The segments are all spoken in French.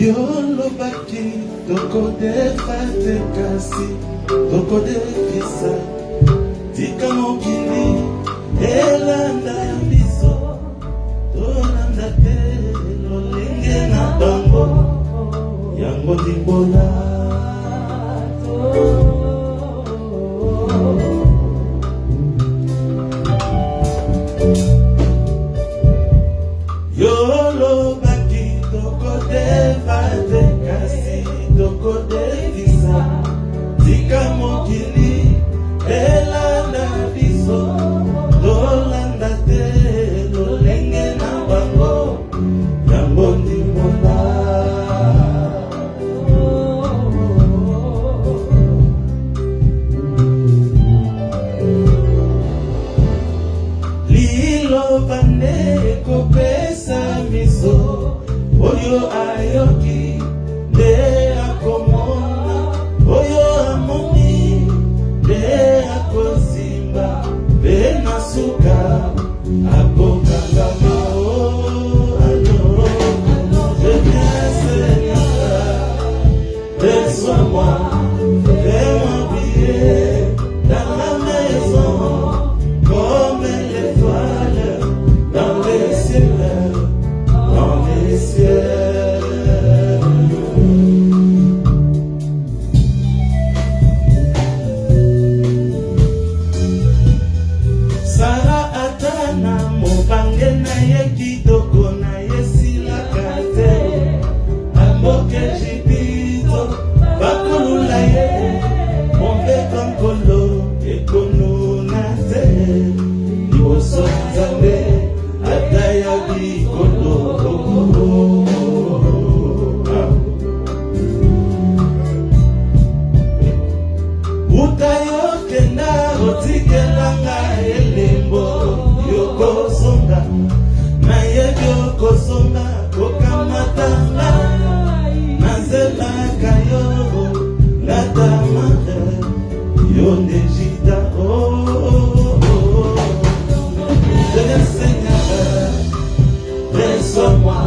Yolo baki toko de fate kasi toko de fisa tika mokili elanda biso tolanda te lolenge na bango yango limbola Yolo baki toko de fate kasi toko de fisa tika mokili elanda biso tolanda te lolenge na bango yango ndimbola liloba nde kopesa miso oyo ayoki nde akomona oyo amoni nde akozimba mpe na suka akokangama Laisse-moi, fais-moi briller dans la maison comme l'étoile dans les cieux, dans les cieux. Sara atana mobange na ye kitoko na ye silaka te amboke jibito bakulula ye mombeka nkolo ekonuna te liboso nzambe ata ya bikolo uta yokenda otikelanga elembo yokozonga na yebi okozonga kokamatanga na nzelaka yo ngatamare yo ndejita Seigneur, laisse-moi,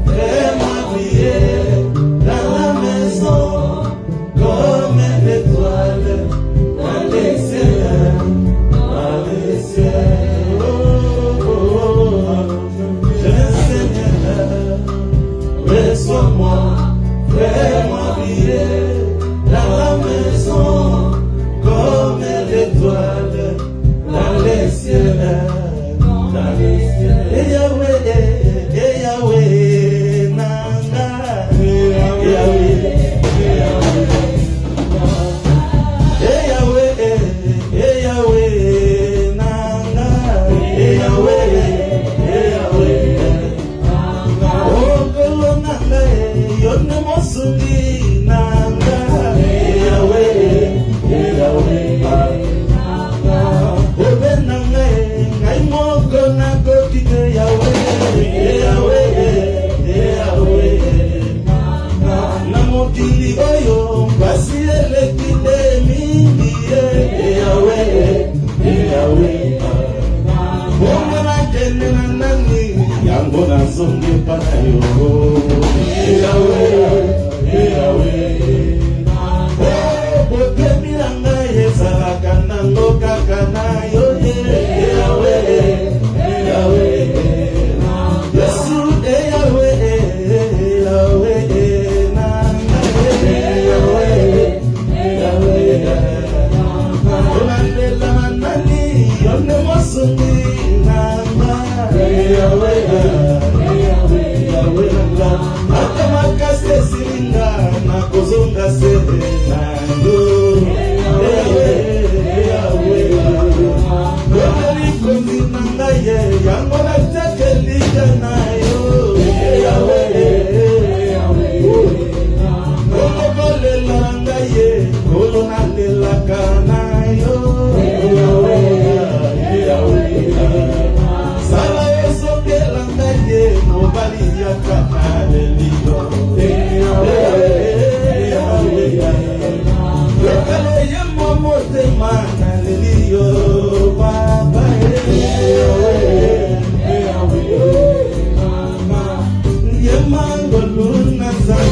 fais-moi briller dans la maison comme l'étoile dans les cieux, dans les cieux. Seigneur, laisse-moi, fais-moi briller dans la maison comme l'étoile dans les cieux. Yahweh, Nanga, Yahweh, Nanga, oh, Kolo Nanga, Yone Mosugi, Nanga, namokili oyo basi elekile mingi omona kende na nani yango nazongi epa na yo botemi na ngai ezalaka nango kaka na yo Yesu olandela manani yone mosungi nanga ata makasi esilinga nakozonga se nando likonzi na ngai ye yango natekelika na yo kokolela na ngai ye kolo nalelaka na yo sala esokela ngai ye mobali yaka na lelilo lokalo ye mwa motema na lelio baba ye mangolu na zala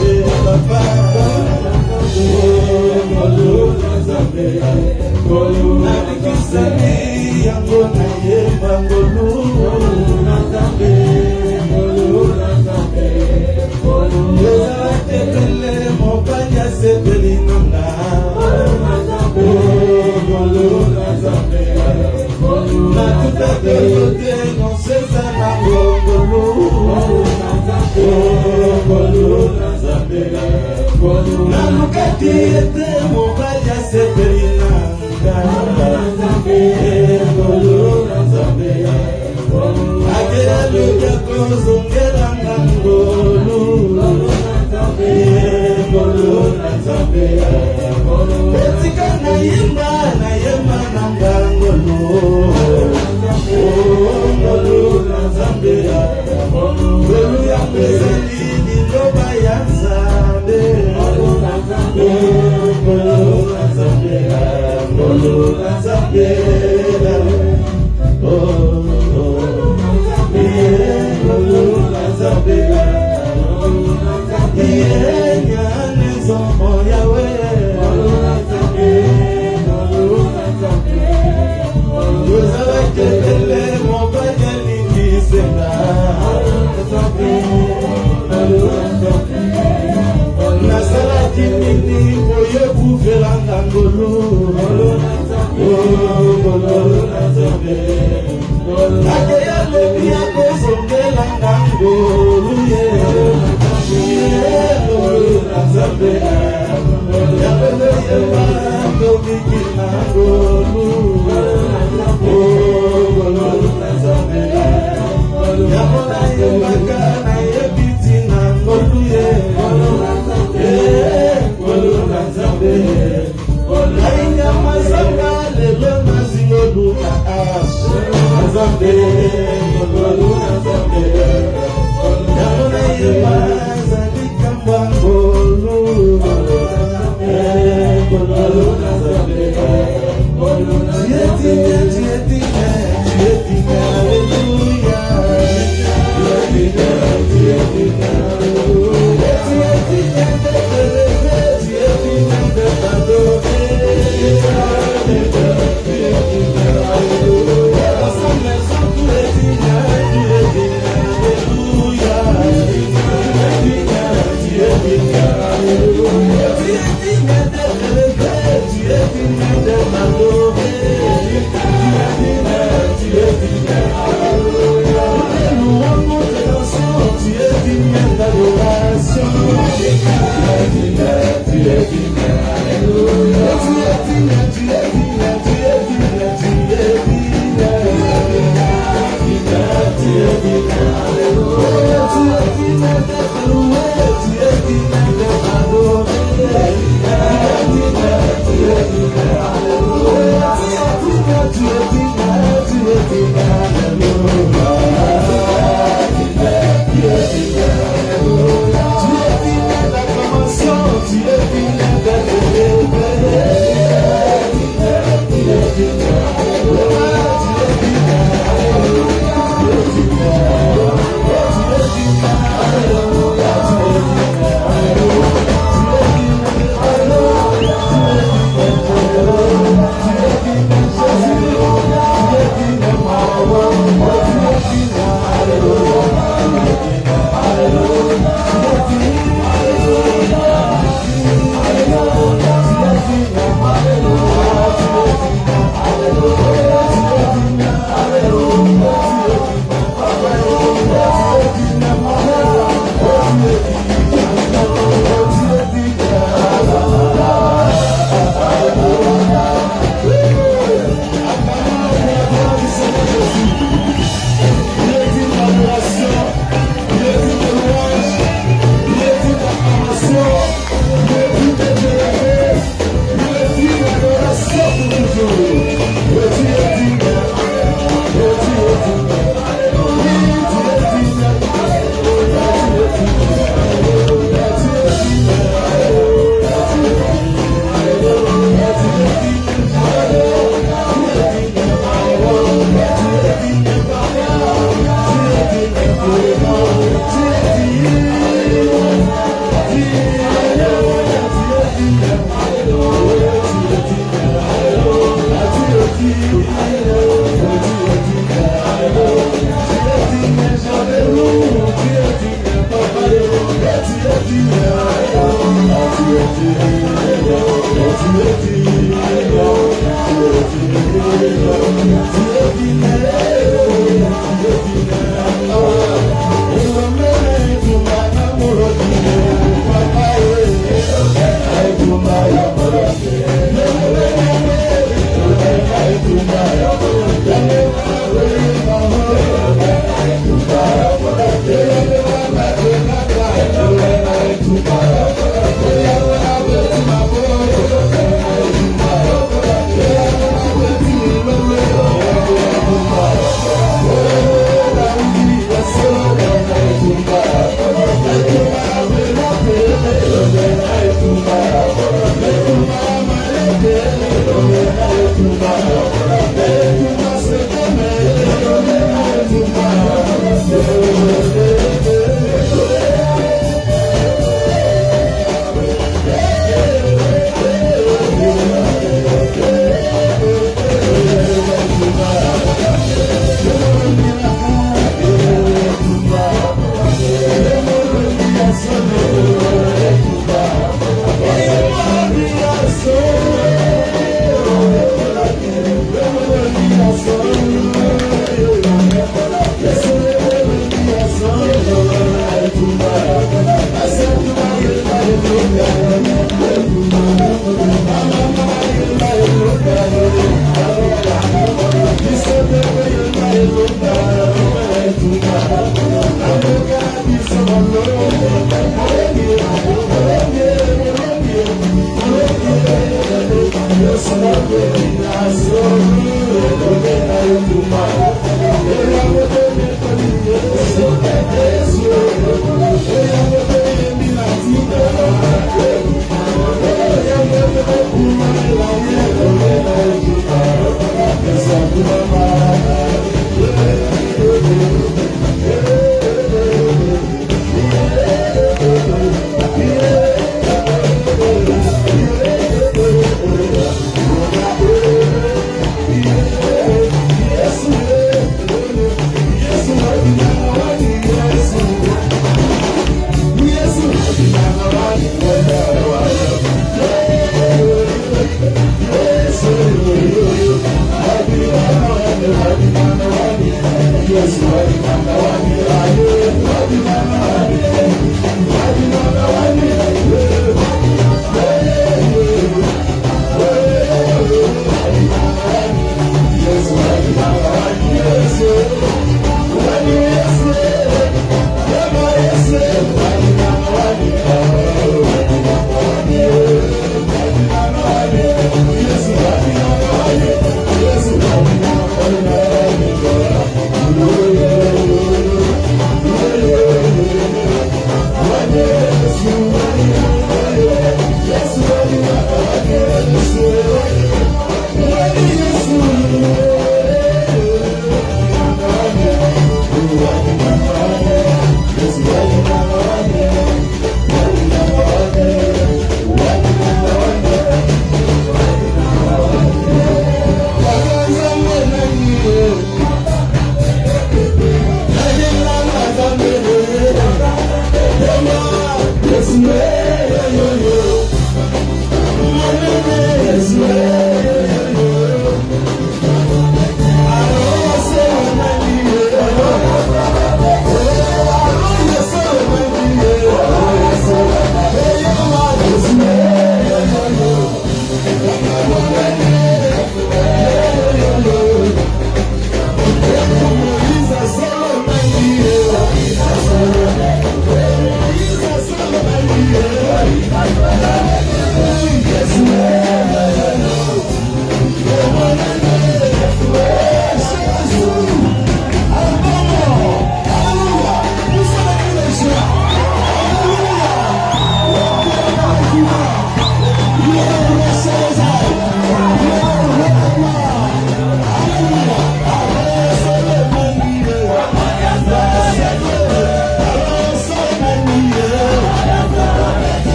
Yes,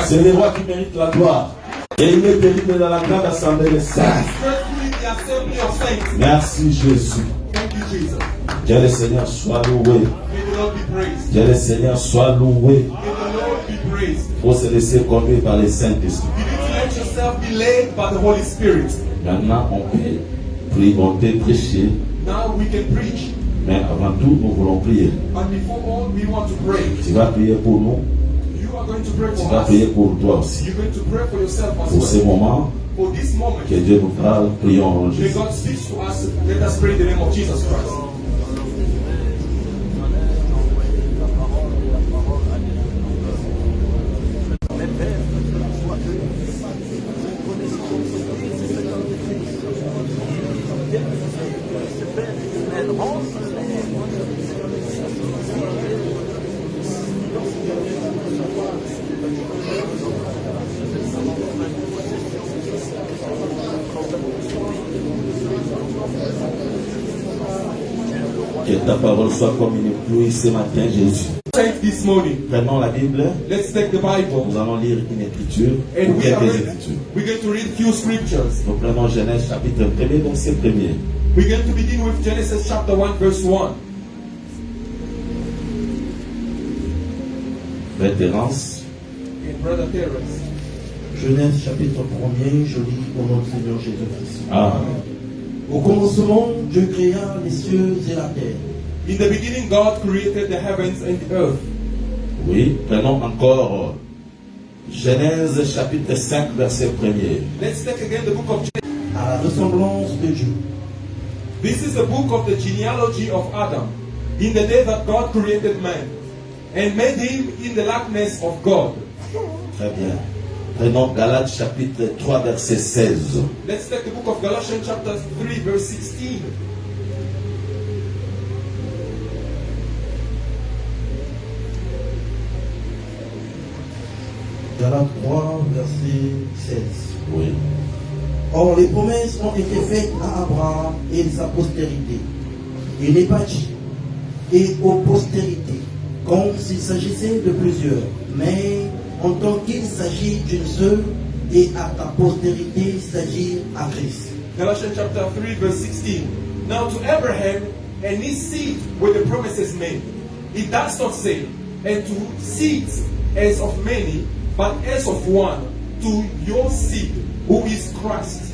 Christ. C'est le roi qui mérite la gloire. Et il est béni dans la grande assemblée des saints. Faithfully the assembly of saints. Merci Jésus. Thank you, Jesus. Que le Seigneur soit loué. May the Lord be praised. Que le Seigneur soit loué. May the Lord be praised. Il faut se laisser conduire par les Saint-Esprit. You need to let yourself be led by the Holy Spirit. Maintenant, on peut prier, on peut prêcher. Now we can preach. Mais avant tout, nous voulons prier. But before all, we want to pray. Tu vas prier pour nous. You are going to pray Tu for vas us. prier pour toi aussi. You're going to pray for yourself as Pour ces well. moments, For this moment, que Dieu nous parle, prions en may Jésus. God speak to us. Let us pray in the name of Jesus Christ. Que ta parole soit comme une pluie ce matin, Jésus. Thank this morning. Prenons la Bible. Let's take the Bible. Nous allons lire une écriture, And ou quelques écritures. we're going to read few scriptures. Nous prenons Genèse chapitre 1er, verset 1er. We're going to begin with Genesis chapter 1, verse 1. Référence. And Brother Terence. Genèse chapitre 1er, je lis au nom du Seigneur Jésus-Christ. Amen. Au commencement, Dieu créa les cieux et la terre. In the beginning, God created the heavens and the earth. Oui, prenons encore Genèse chapitre 5, verset 1er. Let's take again the book of Genesis. À la ressemblance de Dieu. This is the book of the genealogy of Adam. In the day that God created man and made him in the likeness of God. Très bien. Prenons Galates chapitre 3, verset 16. Let's take the book of Galatians chapter 3, verse 16. Galates 3, verset 16. Oui. Or, les promesses ont été faites à Abraham et sa postérité. Il n'est pas dit et aux postérités, comme s'il s'agissait de plusieurs, mais en tant qu'il s'agit d'une seule, et à ta postérité s'agir à Christ. Galatians chapter 3, verse 16. Now to Abraham and his seed were the promises made. It does not say, and to seeds as of many, but as of one, to your seed, who is Christ.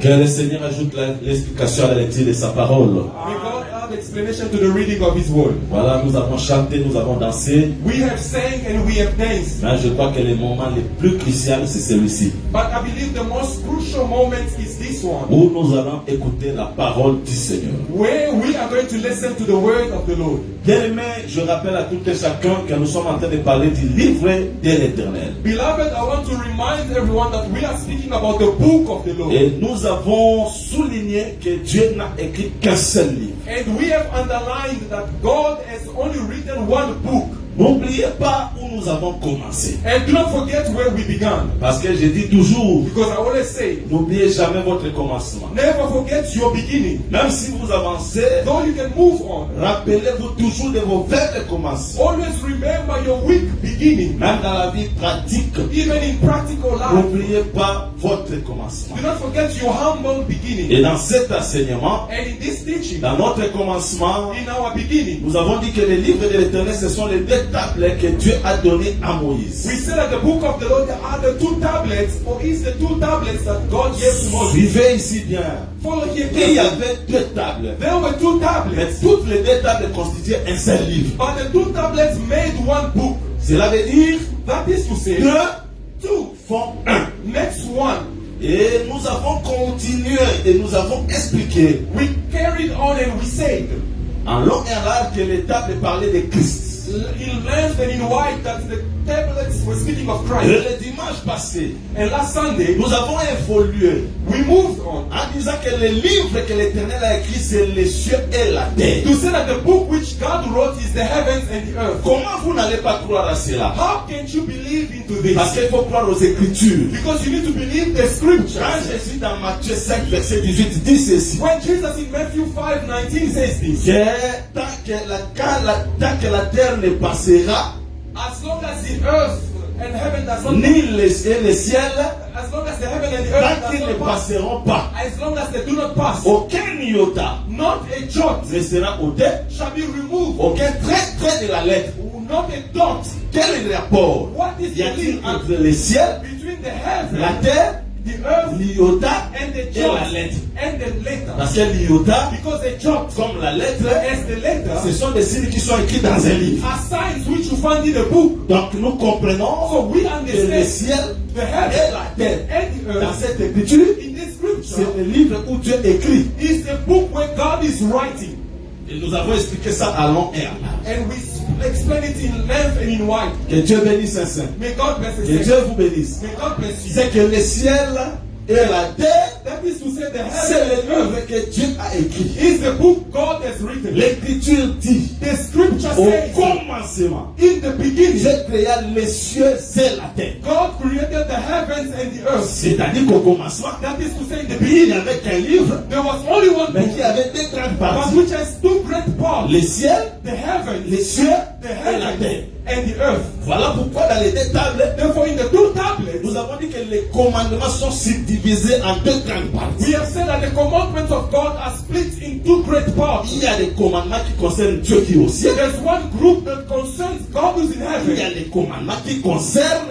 Que le Seigneur ajoute l'explication à la lecture de sa parole. May God add explanation to the reading of His word. Voilà, nous avons chanté, nous avons dansé. We have sang and we have danced. Mais je crois que le moment le plus crucial, c'est celui-ci. But I believe the most crucial moment is this one, Où nous allons écouter la parole du Seigneur. where we are going to listen to the word of the Lord. Bien aimé, je rappelle à tout et chacun que nous sommes en train de parler du livre de l'Éternel. Beloved, I want to remind everyone that we are speaking about the book of the Lord. Et nous avons souligné que Dieu n'a écrit qu'un seul livre. And we have underlined that God has only written one book. N'oubliez pas où nous avons commencé. And do not forget where we began. Parce que je dis toujours, Because I always say, n'oubliez jamais votre commencement. never forget your beginning. Même si vous avancez, Though you can move on, rappelez-vous toujours de vos vrais commencements. always remember your weak beginning. Même dans la vie pratique, Even in practical life, n'oubliez pas votre commencement. do not forget your humble beginning. Et dans cet enseignement, And in this teaching, dans notre commencement, in our beginning, nous avons dit que les livres de l'Éternel, ce sont les deux tables que Dieu a données à Moïse. we said that the book of the Lord are the two tablets, or is the two tablets that God gave to Moses. Suivez ici bien. Follow here. Il y carefully. avait deux tables. There were two Mais tablets, toutes les deux tables constituaient un seul livre. but the two tablets made one book. Cela veut dire That is to say, deux font un. makes one. Et nous avons continué et nous avons expliqué We carried on and we said, en long et en large que les tables parlaient de Christ. in length and in wide, that the tablets were speaking of Et Christ. le dimanche passé, And last Sunday, nous avons évolué we moved on en disant que le livre que l'Éternel a écrit, c'est les cieux et la terre. to say that the book which God wrote is the heavens and the earth. Comment vous n'allez pas croire à cela? How can't you believe into Parce this? qu'il faut croire aux Écritures. Because you need to believe the Quand scriptures. Jésus dans Matthieu 5, verset 18 dit ceci. When Jesus in Matthew 5:19 says this, Que tant que la terre ne passera, as long as the earth and heaven does not ni les ciels, as long as the heaven and the earth tant qu'ils does ne not pass, passeront pas, as long as they do not pass, aucun iota not a jot ne sera ôté, shall be removed, aucun trait de la lettre. not a dot. Quel rapport What is y the a-t-il link entre les ciels, between the heaven, la terre, the earth, l'iota and the et jot la lettre? and the letter? Parce que l'iota, Because a jot, comme la lettre, as the letter, ce sont des signes qui sont écrits dans un livre. are signs which you find in a book. Donc nous comprenons So we que le understand ciel the et heaven la terre, and the dans earth cette écriture, in this c'est scripture le livre où Dieu écrit. is a book where God is writing. Et nous avons expliqué ça à long et à large. And we explain it in length and in wide. Que Dieu bénisse un saint. May God bless Que us. Dieu vous bénisse. May God bless you. C'est que le ciel et la terre, That is to say the c'est heaven le and livre earth que Dieu a écrit. is the book God has written. L'écriture dit, The scripture au says commencement, in the beginning j'ai créé les cieux et la terre. God created the heavens and the earth. C'est-à-dire qu'au commencement, That is to say in the il n'y beginning avait qu'un livre, there was only one mais book, qui avait deux grandes but parties. which has two great parts. Les ciels, The heavens, les cieux the et la terre. heavens and the earth. Voilà pourquoi dans les deux tables, Therefore in the two tablets nous avons dit que les commandements sont subdivisés en deux grandes parties. we have said that the commandments of God are split in two great parts. Il y a des commandements qui concernent Dieu qui est au ciel. There's one group that concerns God who's in Il y a heaven, des commandements qui concernent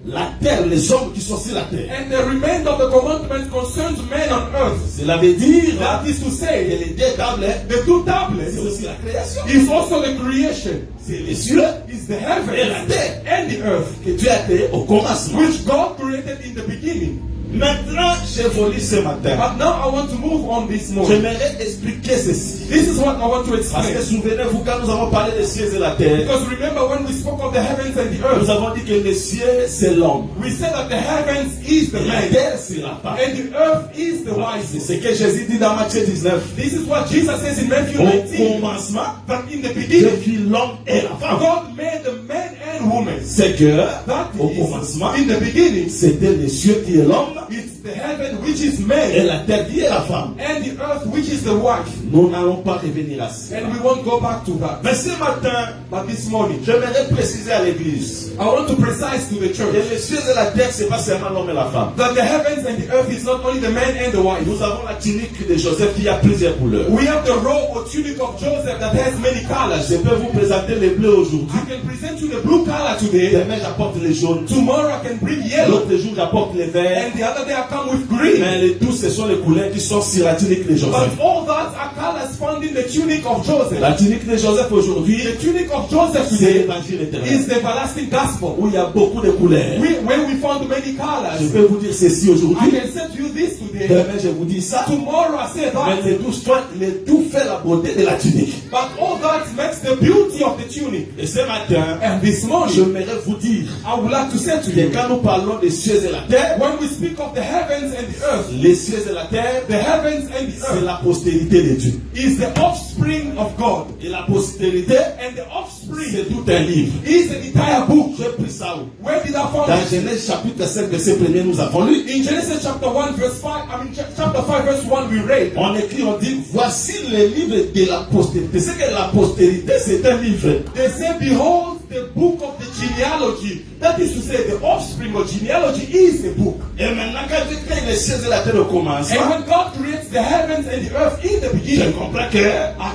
la terre, les hommes qui sont sur la terre. and the remainder of the commandments concerns men on earth. Cela veut dire That is to que say, les deux tables, the two c'est tablets aussi la création. is also the creation, C'est les cieux is the et heaven la terre and the earth, que Dieu a créé au commencement. which God created in the beginning. Maintenant, j'évolue ce matin. But now I want to move on this morning. J'aimerais expliquer ceci. This is what I want to Parce que explain. souvenez-vous, quand nous avons parlé des cieux et la terre, Because remember when we spoke of the heavens and the nous earth, avons dit que les cieux, c'est l'homme. we said that the heavens is the Et la man terre, c'est la femme. and the earth is the C'est wife. ce que Jésus dit dans Matthieu 19. This is what Jesus says in Matthew Au 19. commencement, That in the Dieu beginning, fit l'homme et la femme. God made the man and woman. C'est que, That au is, commencement, in the beginning, c'était les cieux qui est l'homme it's the heaven which is et man la terre qui est la femme. and the earth which is the wife. Nous n'allons pas revenir à ça. And we won't go back to that. Mais ce matin, But this morning, j'aimerais préciser à l'église I want to precise to the que church les cieux et la terre, c'est pas seulement l'homme et la femme. that the heavens and the earth is not only the man and the wife. Nous avons la tunique de Joseph qui a plusieurs couleurs. We have the robe or tunic of Joseph that has many colors. Je peux vous présenter les bleus aujourd'hui. I can present you the blue color today. Demain, j'apporte les jaunes. Tomorrow I can bring yellow. L'autre jour, j'apporte les verts. And the other day I come with green. Mais les tous, ce sont les couleurs qui sont sur la tunique de But Joseph. all that are colors found in the tunic of Joseph. La tunique de Joseph aujourd'hui, The tunic of Joseph c'est today l'évangile éternel. is the everlasting gospel. Où il y a beaucoup de couleurs. Where we found many Je colors. peux vous dire ceci I aujourd'hui. can say to you this today. Demain, je vous dis ça. Tomorrow I say Mais that. les tout fait la beauté de la tunique. But all that makes the beauty of the tunic. Et ce matin, And this morning, j'aimerais vous dire I would like to say to que you, quand nous parlons des cieux et la terre, when we speak of the heavens and the earth, les cieux et la terre, the heavens and the c'est earth la postérité de Dieu. is the offspring of God. Et la postérité, And the offspring c'est tout un livre. is an entire book. J'ai pris ça où? Where did I find Dans it? Genèse chapitre 5, verset 1er, nous avons lu. In Genesis chapter 1 verse 5, chapter 5 verse 1 we read. On écrit, on dit, voici le livre de la postérité. C'est que la postérité, c'est un livre. They say, behold the book of the genealogy. That is to say, the offspring of genealogy is a book. Et maintenant, quand Dieu crée les cieux et la terre au commencement, And when God creates the heavens and the earth in the je beginning, comprends que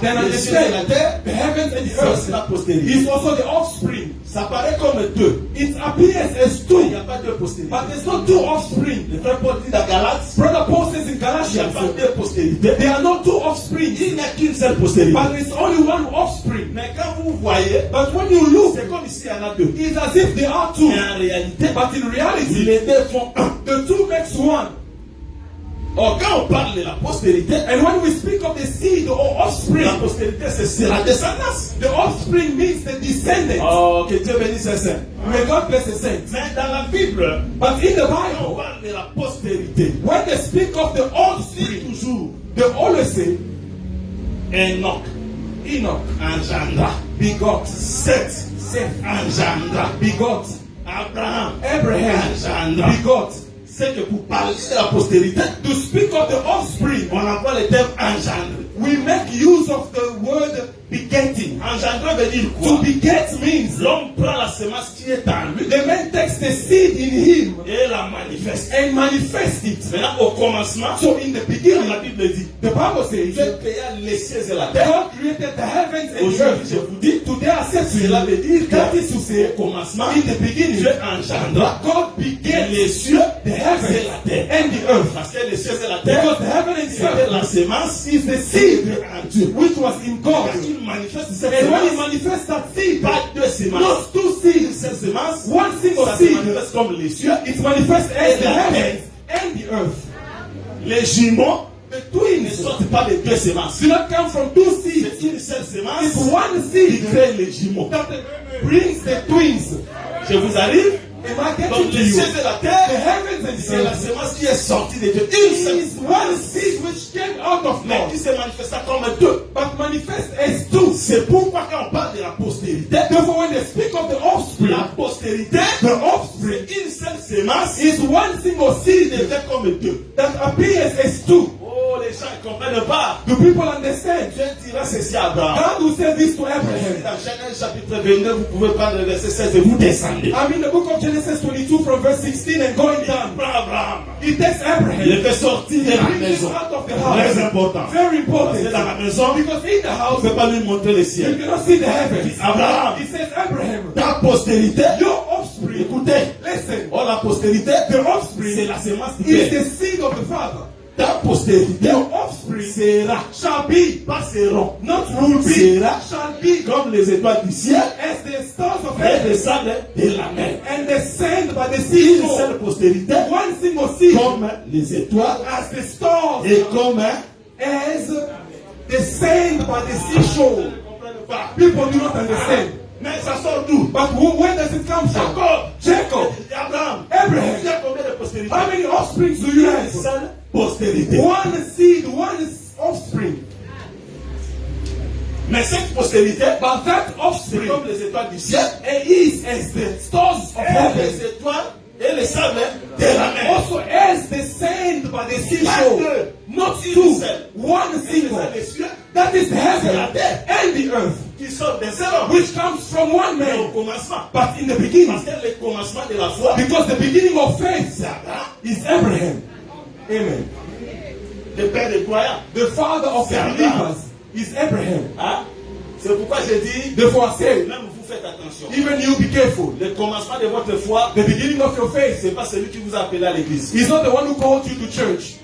then les cieux et la understand terre, the heavens and the c'est aussi la earth postérité. is also the offspring. Ça paraît comme deux. It appears as Il n'y a two, pas deux postérités. but there's not two offspring. Le frère Paul dit dans Galates, Brother Paul says in il n'y a Galatians, pas deux postérités. there are not two offspring, Il n'y a qu'une seule postérité. but there's only one offspring. Mais quand vous voyez, But when you look, c'est comme ici, il y en a deux. it's as if there are two, Mais en réalité, but in reality, les deux font un. the two makes one. Or, quand on parle de la postérité, And when we speak of the seed or offspring, la postérité, c'est la descendance. the offspring means the descendant. Oh, que Dieu bénisse un saint. May God bless the saints. Mais dans la Bible, But in the quand on Bible, parle de la postérité, when they speak of the c'est offspring, toujours they always say Enoch Enoch engendra, begot, Seth Seth engendra, begot, Abraham Abraham engendra. begot. C'est que pour parler de la postérité, To speak of the offspring, on emploie le terme engendre. we make use of the word begetting. Engendrer veut dire To quoi? beget means L'homme prend la semence qui est en lui the man takes manifeste. and manifest it. Maintenant, au commencement, So in the la beginning, Bible dit, the Bible Dieu says, créa les cieux et la terre. God created the heavens and the Aujourd'hui, je earth. vous dis, Today I said to cela veut you, dire that is to qu'au say, commencement, in the beginning, Dieu engendra God began les cieux the et heavens la terre. and the earth. Parce que les cieux et la terre, Because the heaven and the c'était la earth sémence is the seed en Dieu. which was in God. Quand il manifeste cette And when he sémence, manifests that seed, pas deux sémences. not two seeds, Cette sémence, one single ça se seed, manifeste comme les cieux. it manifests as the la heavens and the earth. Les jumeaux The ne twins sortent pas de deux sémences. do not come from two seeds. C'est une seule It's sémence one qui seed crée les jumeaux. that brings the twins. Je vous arrive. Am I Donc getting to les you? cieux et la The terre, heavens and c'est the la earth sémence qui est sortie de Dieu. Une seule is one seed which came out of mais God, qui se manifesta comme deux. but manifest as two. C'est pourquoi quand on parle de la postérité, Therefore, when they speak of the offspring, la postérité, the offspring c'est une seule sémence is one single qui seed devient comme deux. that appears as two. Oh, les gens ne comprennent pas. Do people understand? Dieu dira ceci à Abraham. God will say this to Abraham. Dans Genèse chapitre 22, vous pouvez prendre le verset 16 et vous descendez. I'm in the book of Genesis 22 from verse 16 and going Il down. prend Abraham. He takes Abraham. Il le fait sortir de la Brings him maison. out of the Très house. important. Very Parce que dans la important. maison, Because in the on house, ne peut pas lui montrer le you ciel. cannot see the heavens. Abraham, He says, Abraham, ta postérité, your offspring, écoutez, listen, oh la postérité, the offspring c'est la sémence du is Père. the seed of the Father. Ta postérité Your offspring sera, shall be, pas seront, not will be, sera shall be comme les étoiles du ciel as the stars of et heaven les sables de la mer. and descend by the Une seule seashore. postérité, One single seed comme les étoiles as the stars et comme as descend by the seashore. People do not understand. mais ça sort d'où? But where does it come from? Jacob, Abraham, Abraham. il y a combien de postérités? How many offsprings do you Une have? seule postérité. One seed, one offspring. Mais cette postérité, But that c'est offspring comme les étoiles du ciel is as the stars of et heaven. les étoiles et les sables de la mer. Also as the sand by the seashore. Not two, one single. Les cieux That is the heaven and the earth, qui sortent des hommes. which comes from one Mais au man. commencement, But in the beginning, parce que le commencement de la foi, because the beginning of faith c'est Abraham, is Abraham. Amen. le père des croyants. The father of the believers is Abraham. Hein? C'est pourquoi je dis, Therefore I say, même vous faites attention. even you be careful. Le commencement de votre foi, The beginning of your faith c'est pas celui qui vous a appelé à l'église. is not the one who called you to church.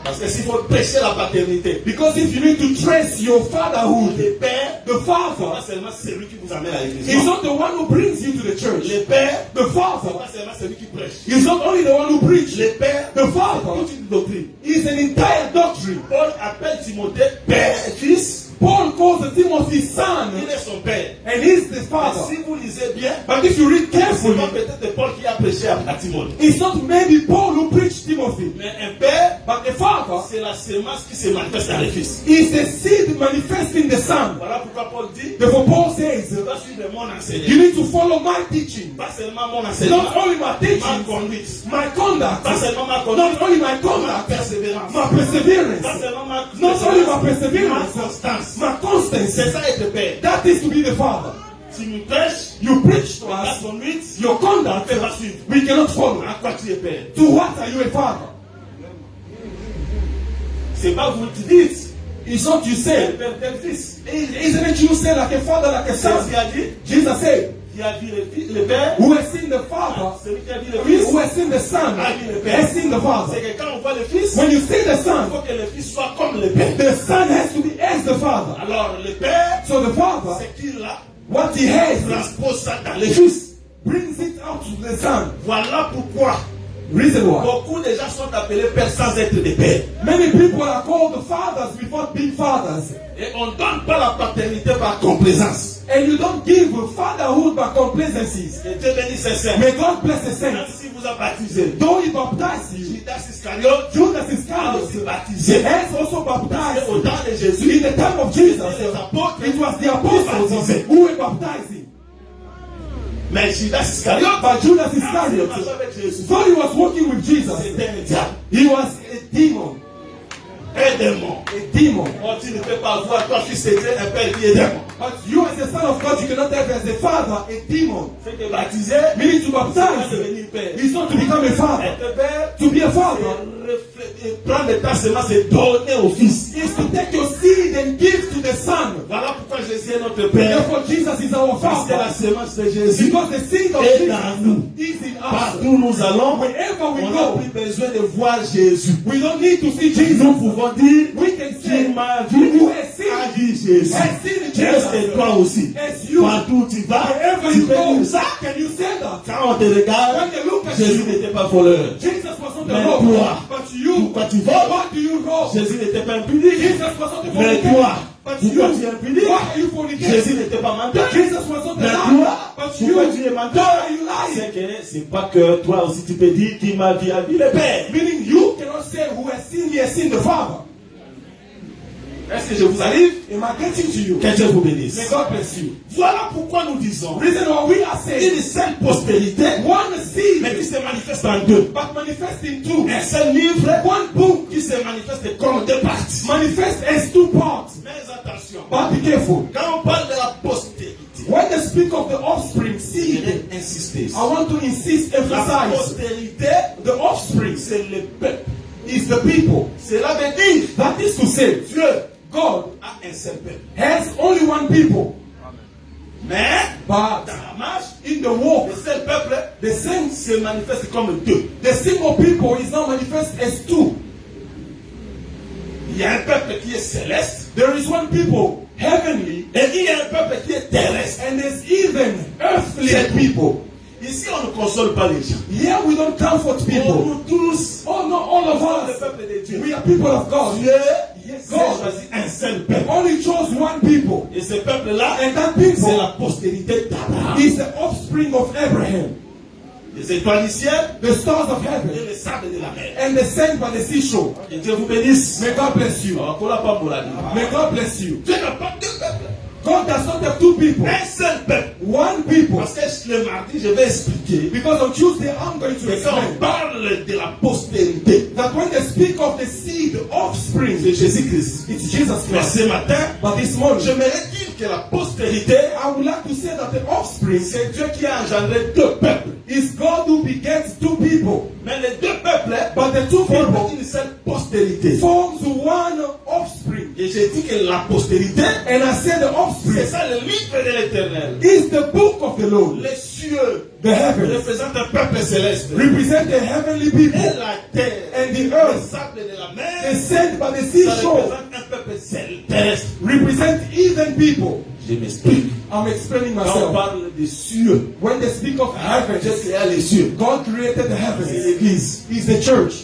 Parce que s'il faut prêcher la paternité, Because if you need to trace your fatherhood, le père, the pas father seulement celui qui vous amène à l'église. is Non. not the one who brings you to the church. Le père, The father pas seulement celui qui prêche. is not only the one who preaches. Le père, The father toute une doctrine. is an entire doctrine. Paul appelle Timothée père et fils. Paul calls Timothy son, Il est son père. and he's the Mais father. si vous lisez bien, But if you read c'est carefully, pas peut-être Paul qui a prêché à Timothée. it's not maybe Paul who preached Timothy, Mais un père, but the father c'est la sémence qui se manifeste dans les fils. is the seed manifesting the son. Voilà pourquoi Paul dit, Therefore, Paul says, tu dois suivre mon you enseignement. need to follow my teaching, Pas seulement mon enseignement, not only my ma teaching, conduite. my conduct, Pas seulement ma not conduite, only my ma conduct, persévérance. my perseverance, Pas seulement ma not only my ma perseverance, constance. my constancy. C'est ça être père. That is to be the father. Tu nous prêches, You preach to ta us, conduite, your on ne conduct, peut pas suivre. we cannot follow. À quoi tu es père? To what are you a father? C'est pas vous qui dites, It's not you c'est say. le père tel fils. Isn't it you say like a father, like a C'est ce son? qu'il a dit. Jesus said, Qui a vu le fils, le père, who has seen the father, celui qui a vu le he fils, who has seen the son, has seen the father. c'est que quand on voit le fils, When you see the il son, faut que le fils soit comme le père. the son has to be as the father. Alors le père, So the father, c'est qu'il a what he has, transpose ça dans le fils. brings it out to the son. Voilà pourquoi Reason why. beaucoup de gens sont appelés pères sans être des pères. Many people are called the fathers without being fathers. Et on ne donne pas la paternité par complaisance. And you don't give fatherhood by complacencies. Que Dieu bénisse ses saints. May God bless the Même saints. si vous a baptisé, Though he baptized you, Judas Iscariote Judas a aussi Iscariot baptisé. has also Et baptized. au temps de Jésus, In the time of Jesus, les apôtres, it was the apostles who were baptizing. mais Judas Iscariote, But Judas il Iscariot, marchait avec Jésus. though he was walking with Jesus, C'était un diable. he was a demon. un démon. A demon. Oh, tu ne peux pas avoir toi, fils de Dieu, un père qui est démon. But you as a son of God, you cannot have as a father a demon. C'est que baptiser, Meaning to c'est pas baptize devenir père. is not to become a father. Être père, To be a father prendre le temps seulement, c'est donner au fils. is to take your seed and give to the son. Voilà pourquoi Jésus est notre père. Therefore, Jesus is our Parce que la father. semence de Jésus Because the seed of est dans nous. Jesus is in us. Partout où nous allons, Wherever we on n'a go, plus besoin de voir Jésus. we don't need to see Jesus. Nous pouvons dire, We can say, qui m'a vu, who has seen, a vu Jésus. has seen Est-ce Jesus. que toi aussi, As you, partout où tu vas, wherever tu you peux go, dire ça? can you say that? Quand on te regarde, When they look at Jésus you, n'était pas voleur. Jesus was not Mais a robber, toi, but you, pourquoi tu voles? what do you rob? Jésus n'était pas impudique. Jesus was not a Mais fornicator, toi, but pourquoi tu es you, impudique? why are you fornicating? Jésus n'était pas menteur. Jesus was not a Mais liar, toi, but you, pourquoi tu es menteur? why are you lying? C'est que c'est pas que toi aussi tu peux dire qui m'a vu a vu le Père. Meaning you cannot say who has seen me has seen the Father. Est-ce que je vous arrive? Am I getting to you? Que Dieu vous May bénisse. God bless you. Voilà pourquoi nous disons Reason why we are saying une seule postérité, one mais qui seed, se manifeste en deux. but manifest in two. Un seul livre, One book qui se manifeste comme deux parties. manifest as two parts. Mais attention, But be careful. quand on parle de la postérité, When they speak of the offspring, je seed, vais insister. I want to insist, La emphasize, postérité, the offspring c'est le peuple. is the people. Cela veut dire That is to say, Dieu God a un seul peuple. has only one people. Mais But dans la marche, in the walk, le seul peuple the same, se manifeste comme deux. the single people is now manifest as two. Il y a un peuple qui est céleste There is one people, heavenly, et il y a un peuple qui est terrestre. and there's even earthly people. Ici, on ne console pas les gens. Here we don't comfort Pour people. nous tous, Oh no, all of sommes le us, peuple de Dieu. we are people of God. Dieu God a choisi un seul peuple. only chose one people. Et ce peuple-là, And that c'est people la postérité d'Abraham. is the offspring of Abraham, Les étoiles du ciel the stars of et heaven, les sables de la mer. and the sand by the seashore. Que Dieu vous bénisse. May God bless you. On n'a pas pour la vie. May God bless you. Dieu n'a pas deux peuples. God does not have two people, Un seul peuple. one people. Parce que le mardi, je vais expliquer Because on Tuesday I'm going to que quand on explain parle de la postérité, that when they speak of the seed, the offspring, c'est Jésus-Christ. it's Jesus Mais Christ. ce matin, But this morning, j'aimerais dire que la postérité, I would like to say that the offspring c'est Dieu qui a engendré deux peuples. is God who begets two people. Mais les deux peuples But the two forment people une seule postérité. forms one offspring. Et j'ai dit que la postérité, And I said the c'est offspring ça le livre de l'éternel. is the book of the Lord. Les cieux The heavens représentent un peuple céleste. represent the heavenly Et people. la terre, And the le earth, sable de la the mer, sand by the ça seashore, représente un peuple terrestre. represent heathen people. Je m'explique. I'm explaining Quand on myself. parle des cieux, When they speak of Dieu heavens, créa les cieux. God created the C'est heavens. l'église. Is the church.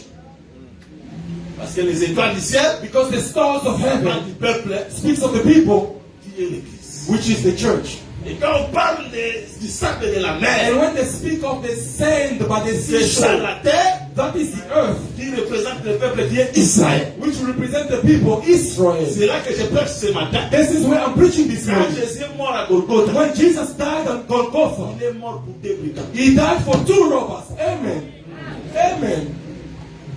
Parce que les étoiles du ciel, Because the stars of parlent heaven du peuple speaks of the people, qui est l'église. which is the church. Et quand on parle du sable de la mer, And when they speak of the sand by the c'est ça seashore, la terre that is the earth, qui représente le peuple qui est Israël. which represent the people Israel. C'est là que je prêche ce matin. This is where I'm preaching this Quand morning. Jésus est mort à Golgotha, When Jesus died on Golgotha, il est mort pour deux brigands. he died for two robbers. Amen. Amen.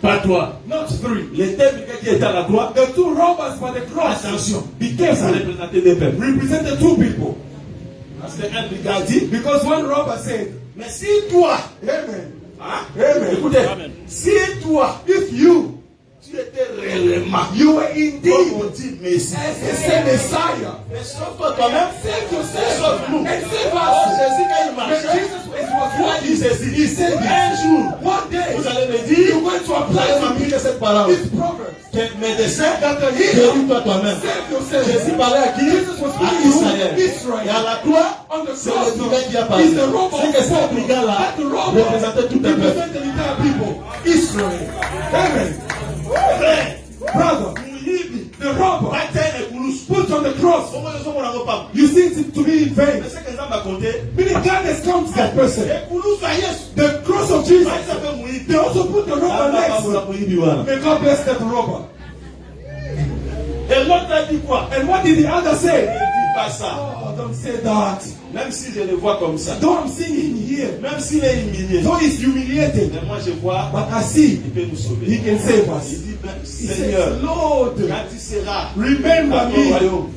Pas toi. Not three. Les deux brigands qui étaient à la croix, The two robbers by the cross, attention, be ça careful, représentait deux peuples. represent the two people. Parce qu'un brigand dit, Because one robber said, mais si toi, Amen. hein, Amen. écoutez, si toi, If you tu étais réellement, you were comme indeed on dit, Messie, as the same Messiah, mais sauve-toi toi-même, save yourself sauve-nous. and save Oh, us. Jésus, quand il When marchait, Jesus was il walking, dit he said un this. jour, One day, vous allez me dire, you're going to vous allez apply to m'appliquer me cette parole. this proverb. Que médecin, That the healer, guéris-toi toi-même. save yourself. Jésus parlait à qui? Jesus was À speaking to Israël. Israel. Et à la croix, On the c'est cross, le brigand qui a parlé. is the robber C'est que of ce God. brigand-là That the robber représentait tout un peuple. represent the entire people. Israel. Amen. Frère, Brother, Mouyib, the robber bataille et Koulouche. put on the cross. Comment ils sont mon pas? You think it to be in vain. Mais c'est que ça m'a compté. Meaning God has come to that person. Et Koulouche, ça y est. The cross of Jesus. Bah, il s'appelle Mouyib. They also put the Ah, robber bah, next. bah, Mouyib, voilà. May God bless that robber. Et l'autre a dit quoi? And what did the other say? pas ça. Oh, don't say that. Même si je le vois comme ça. Though I'm seeing him here, Même s'il est humilié. though he's humiliated, Mais moi je vois, but I see il peut nous he sauver. can save Il us. dit, ben, He Seigneur, says, Lord, quand tu seras remember dans ton me royaume,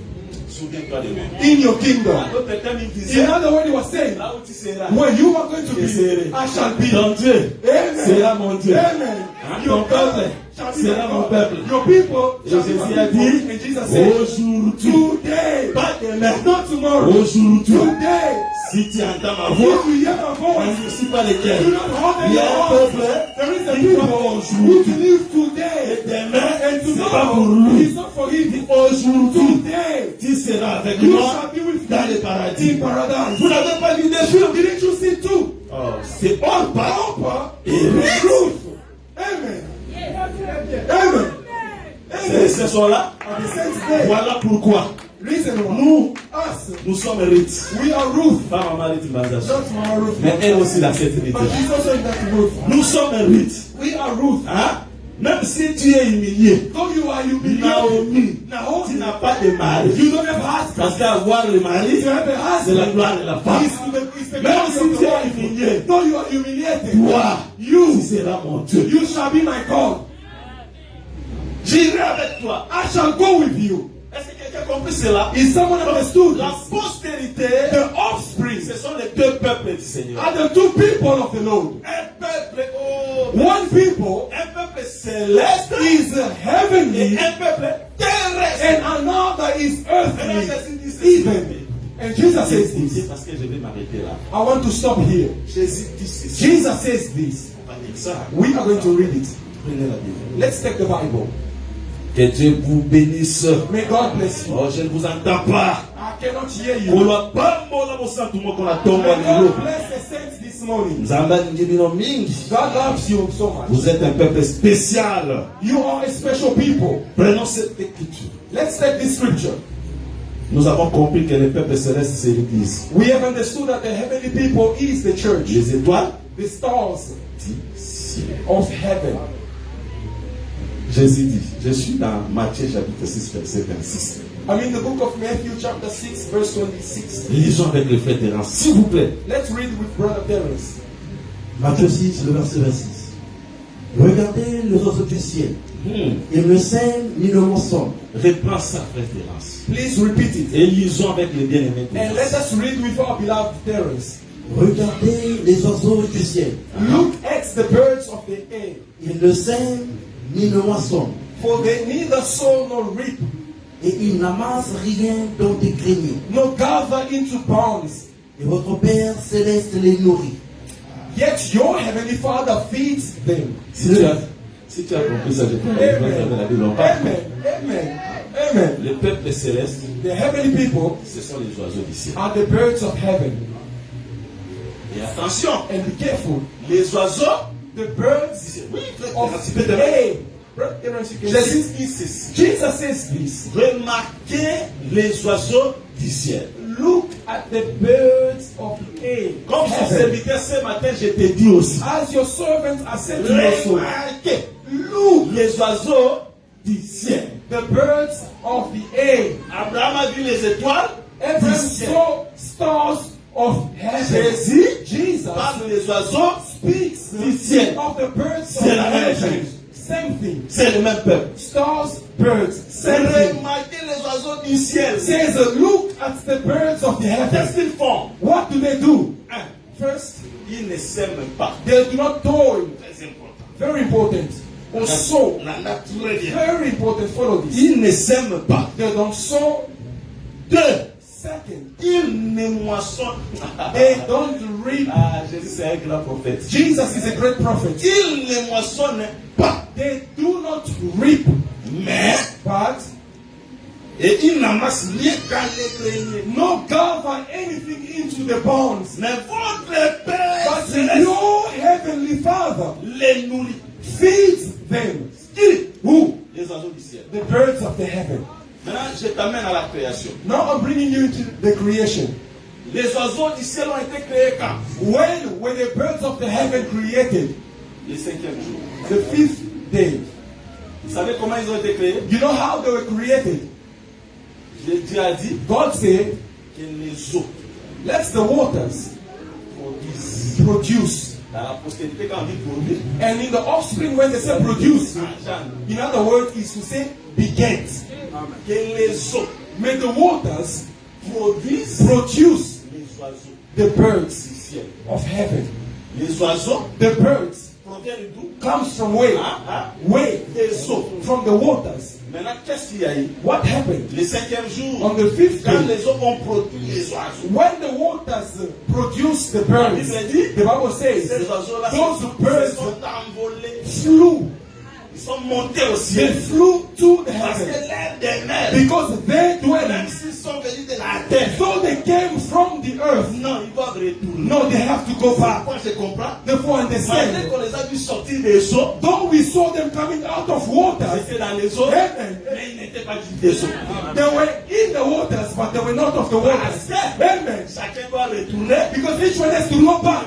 souviens-toi de moi. in your kingdom. En d'autres termes, il disait, In other words, he was saying, là où tu seras, when you are going to je serai. be, I shall be. Ton Dieu Amen. sera mon Dieu. Amen. Hein, Your ton peuple shall be sera my mon God. peuple. Your people Et shall be Jésus my a people. dit, And Jesus said, aujourd'hui, today, pas demain, not tomorrow, aujourd'hui, today, si tu entends ma if voix, you hear my voice, je ne suis pas lequel. do not hold Il y a un on. peuple There is a qui people croit who aujourd'hui. believe today, Et demain, and c'est pas pour tomorrow lui. is not for him. Aujourd'hui, Today, tu seras avec you moi shall be with dans me le paradis. in paradise. Vous n'avez pas lu des films? Didn't you see too? Oh, c'est hors pas. Proper Et truth. Amen. Amen. Amen. ce soir-là, At the same day, voilà pourquoi reason why nous, us, nous sommes riches. we are Ruth, Pas maman Ruth Manzach. not Mama Ruth. Mais elle aussi dans cette But vérité. she's also in that Ruth. Nous sommes riches. We are Ruth. Hein? Même si tu es humilié, Though you are humiliated, Naomi, tu Naomi, n'as pas de mari. you don't have a husband. Parce qu'avoir le mari, You have a c'est la husband. gloire de la femme. It's the Même glory si of tu the es wife. humilié, Though you are humiliated, toi, you, tu seras mon Dieu. you shall be my God. J'irai avec toi. I shall go with you. Est-ce que quelqu'un a compris cela? Is someone understood? La postérité, The offspring ce sont les deux peuples du Seigneur. are the two people of the Lord. Un peuple, oh, One people un peuple céleste is et heavenly, un peuple terrestre. and another is Maintenant, earthly. Jésus dit ceci. Even. And Jesus says C'est this. parce que je vais m'arrêter là. I want to stop here. Jésus dit ceci. Jesus says this. On va lire ça. We are going to read it. Prenez la Bible. Let's take the Bible. Que Dieu vous bénisse. May God bless you. Oh, je ne vous entends pas. I cannot hear you. On va pas mbola mosantu moko na tomba May lilo. God bless the saints this morning. Nzamba ngibino mingi. God loves you so much. Vous êtes un peuple spécial. You are a special people. Prenons cette écriture. Let's take this scripture. Nous avons compris que le peuple céleste c'est l'église. We have understood that the heavenly people is the church, Les étoiles the stars du ciel. of heaven. Jésus dit, je suis dans Matthieu chapitre 6 verset 26. I'm in the book of Matthew chapter 6 verse 26. Lisons avec le frère Terence, s'il vous plaît. Let's read with Brother Terence. Matthieu 6, le verset 26. Regardez les oiseaux du ciel. Ils ne sèment ni ne moissonnent. Reprends ça, frère Terence. Please repeat it. Et lisons avec le bien-aimé And let Terence. us read with our beloved Terence. Regardez les oiseaux du ciel. Look at the birds of the air, Ils ne sèment ni ne moissonnent. for they neither sow nor reap, Et ils n'amassent rien dans des greniers. nor gather into barns. Et votre Père céleste les nourrit. Yet your heavenly Father feeds them. Si tu as compris ça, je te Amen. la Bible. On parle. Amen. Amen. Amen. Le peuple céleste, The heavenly people ce sont les oiseaux du ciel. are the birds of heaven. Et attention, And be careful. les oiseaux, The birds oui, frère of Terence, tu peux te the mettre. air. Brother Terence, you can Jésus see. dit ceci. Jesus says this. Remarquez les oiseaux du ciel. Look at the birds of the air. Comme son Heaven. serviteur ce matin, je te dis aussi. As your servants are said to you also. Remarquez Look, les oiseaux du ciel. the birds of the air. Abraham a vu les étoiles. Abraham du ciel. saw stars of heaven. Jésus Jesus parle des oiseaux. speaks du ciel. of the birds of C'est la même heaven. chose. Same thing. C'est le même peuple. Stars, birds, same thing. Remarquez les oiseaux du ciel. Says, look at the birds of the heaven. Qu'est-ce qu'ils font? What do they do? Un, First, ils ne s'aiment pas. they do not toil. Très important. Very important. Or sow. La nature vient. Very important. Follow this. Ils ne s'aiment pas. They don't sow. Deux, Second, ils ne moissonnent. they don't reap. Ah, Jésus c'est un grand prophète. Jesus is a great prophet. Ils ne moissonnent pas. They do not reap, Mais, but et ils n'amassent rien dans les greniers. not gather anything into the barns. Mais votre Père But céleste your heavenly Father les nourrit. feeds them. Qui? Who? Les oiseaux du ciel. The birds of the heaven. Maintenant, je t'amène à la création. Now I'm bringing you into the creation. Les oiseaux du ciel ont été créés quand? When were the birds of the heaven created? Le cinquième jour. The fifth day. Vous savez comment ils ont été créés? You know how they were created? Dieu a dit God said, que les eaux let the waters produce. dans la postérité quand on dit produire, And in the offspring, when they say produce, in other words, is to say beget. que les eaux May the waters produisent produce les oiseaux the birds du ciel. of heaven. Les oiseaux The birds proviennent d'où? comes from where? Where? Des eaux. From the waters. Maintenant, qu'est-ce qu'il y a eu? What happened? Le 5e jour, On the 5th quand day, les eaux ont produit les oiseaux, when the waters produce the birds, the Bible ces says oiseaux-là those se birds sont envolés, flew. ils sont montés au They ciel. flew to the Parce que heaven l'air des mers, because their même dwellings, s'ils sont venus de la terre, though they came from the earth, non, ils doivent retourner. no, they have to go back. Pourquoi je comprends? Therefore, Malgré understand. qu'on les a vus sortir des eaux, Though we saw them coming out of waters, c'était dans les eaux, Amen. mais ils n'étaient pas des eaux. They were in the waters, but they were not of the waters. Amen. Chacun doit retourner. Because each one has to go back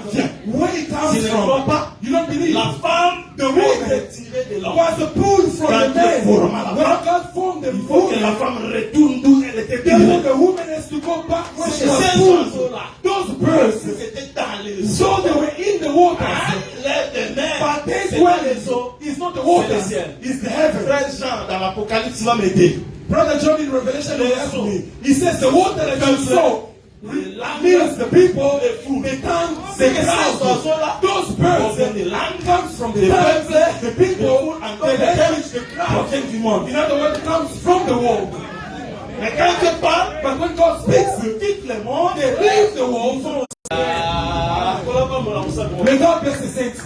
where it Tu comes ne crois from. pas? You don't believe? La femme The a woman été tirée de l'homme. was a pull from Quand the man. Dieu forma la When femme, God formed the il faut que la woman, femme retourne d'où elle était therefore tirée. the woman has to go back where she C'est was ces pulled. oiseaux-là. Those birds, C'était dans les eaux. so they were in the waters, L'air des mers, but this c'est pas les dwelling eaux. is not the C'est le waters, ciel. it's the heaven. Frère Jean, dans l'Apocalypse, va m'aider. Brother John in Revelation will help me. He says the water that you saw Les langues, means the people, les fous. the tongues, C'est the que ces crowds. oiseaux-là Those birds proviennent des langues, comes from the des tongues, peuples, the people, encore the language, the des crowd. proviennent du monde. In other words, it comes from the world. Mais quand Dieu parle, But when God speaks, il quitte le monde. they leave the world. May God bless the saints.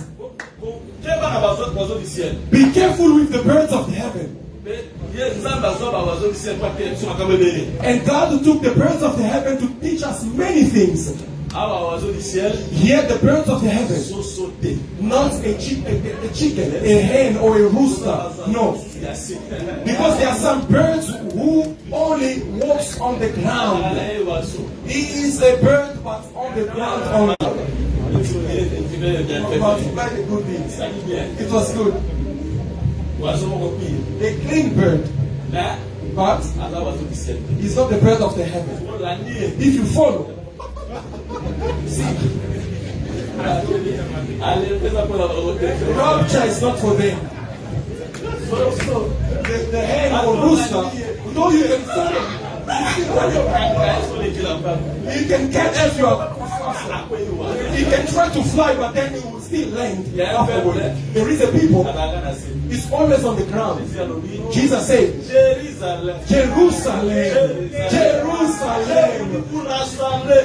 Dieu va avoir besoin d'oiseaux du ciel. Be careful with the birds of the heaven. Mais Dieu nous a besoin d'oiseaux du ciel parce qu'ils sont comme bébés. And God took the birds of the heaven to teach us many things. Ah, oiseaux du ciel, Here, the birds of the ils heaven, sont sautés. not a chicken, a hen, or a rooster. No. Because there are some birds who only walks on the ground. He is a bird, but on the ground only. Multiply the good things. It was good. A clean bird, but it's not the bird of the heaven. If you follow, see, rapture is not for them. The hen or rooster, though you can follow, you can catch if you are. You can try to fly, but then you will still land afterward. There is a people, it's always on the ground. Jesus said, Jerusalem, Jerusalem,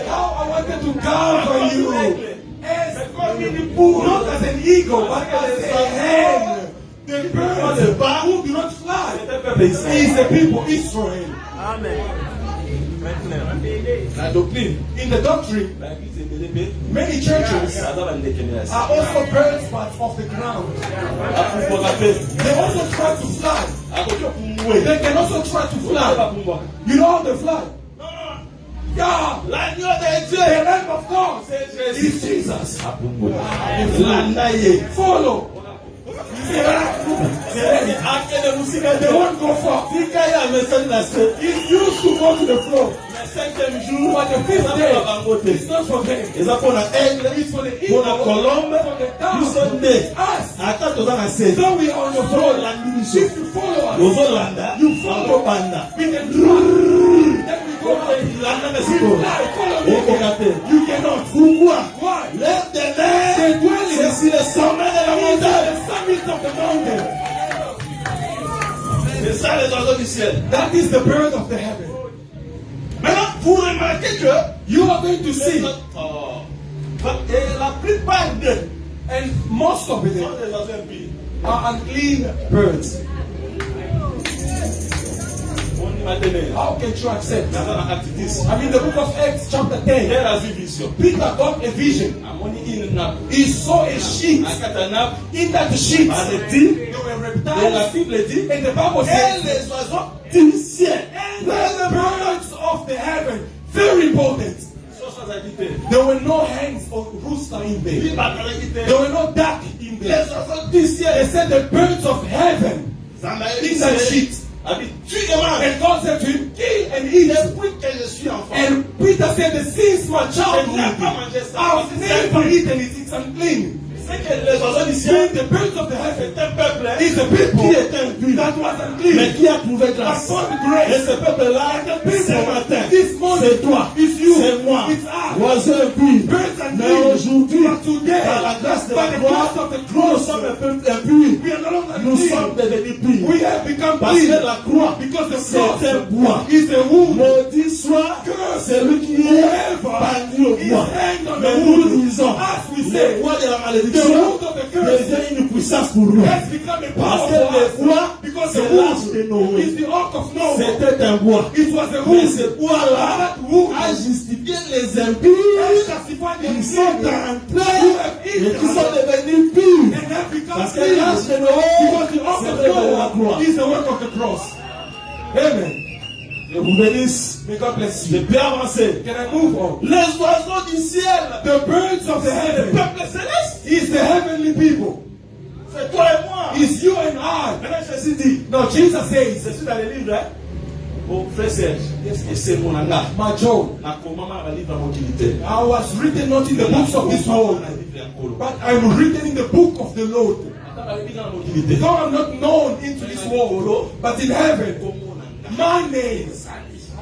how I wanted to cover you. Not as an eagle, but as a hen. The birds who do not fly is the people Israel. La doctrine, In the doctrine, many churches are also birds but of the ground. They also try to fly. They can also try to fly. You know how they fly? Yeah. l'agneau de Dieu, The Lamb of God c'est is Jésus. Jesus. L'anaye. Follow. They won't go far. It used to go to the floor. But the fifth day, it's not for them. eza mpona aigle, It's for the eagle, mpona colombe, for the biso dove. nde Us. ata toza na se So we are on the floor. olandi biso If you follow us, ozolanda you follow. okobanda We can run. Then we go out. landa na We sikoyo fly. Follow me. okoka te. You cannot. Pourquoi? Why? L'air des mers, The dwelling c'est sur le sommet de la is montagne. at the summit of the mountain. C'est ça les oiseaux du ciel. That is the bird of the heaven. Maintenant, vous remarquez que You are going to see, et la plupart d'eux and most of sont them des oiseaux impies. are unclean birds. On y va tenir. How can you accept? Dans un acte 10. I mean, the book of Acts, chapter 10. Pierre a vu vision. Peter got a vision. Amoni une nappe. He saw a sheep. Akata nappe. In that sheep, A dit, there were et la reptiles. Bible dit, And the Bible et says, les oiseaux du ciel. and the birds of the heaven. Very important. Sans acquitté. There were no hens or rooster in there. Puis battre quitté. There were no duck in Les there. oiseaux du They ciel. said the birds of heaven Zamaël in that sheet. Tu et mange. And God said to him, kill and eat. Depuis que je suis enfant, And Peter said, since my je n'ai pas childhood, mangé ça. I've never eaten it. It's unclean. C'est que les oiseaux du ciel, The birds of the heaven c'est un peuple is a people qui est impur, that was mais unclean. qui a trouvé grâce. But God Et grace. ce peuple-là, ce matin, This morning, c'est toi, it's you, c'est moi, it's us. oiseaux impurs. Birds and Mais bees. aujourd'hui, But today, par la grâce de by la the gloire, grace of the nous cross, sommes un peuple impur. we are no longer Nous clean. sommes devenus purs. We have become Parce que clean. la croix, Because the c'est cross un bois. is a wound. Maudit soit celui qui est pendu au Is bois. hanged on Mais the nous wood. disons, As we le say, bois de la the malédiction wound of the curse devient une puissance pour nous. has become a Parce power que for us. le bois, Because c'est the l'arche de wound Noé. is the ark of Noah. C'était un bois. It was a Mais wound. ce bois-là That wound a justifié les has impies justified the qui sont sin entrés et qui sont devenus purs. and have become Parce que clean. l'arche de Noé, Because the ark c'est of l'œuvre de la Noah croix. is the work of the cross. Amen. Je vous bénisse. May God bless Je you. peux avancer. Can I move on? Les oiseaux du ciel, The birds of the le heaven peuple céleste, is the heavenly people. c'est toi et moi. Is you and I. Maintenant, Jésus dit, Now Jesus says, c'est dans les livres, hein? Au frère Serge, et c'est mon anga. my John, Na comment ma livre en utilité. I was written not in the books of this world, but I'm written in the book of the Lord. Though I'm not known into this world, but in heaven, my name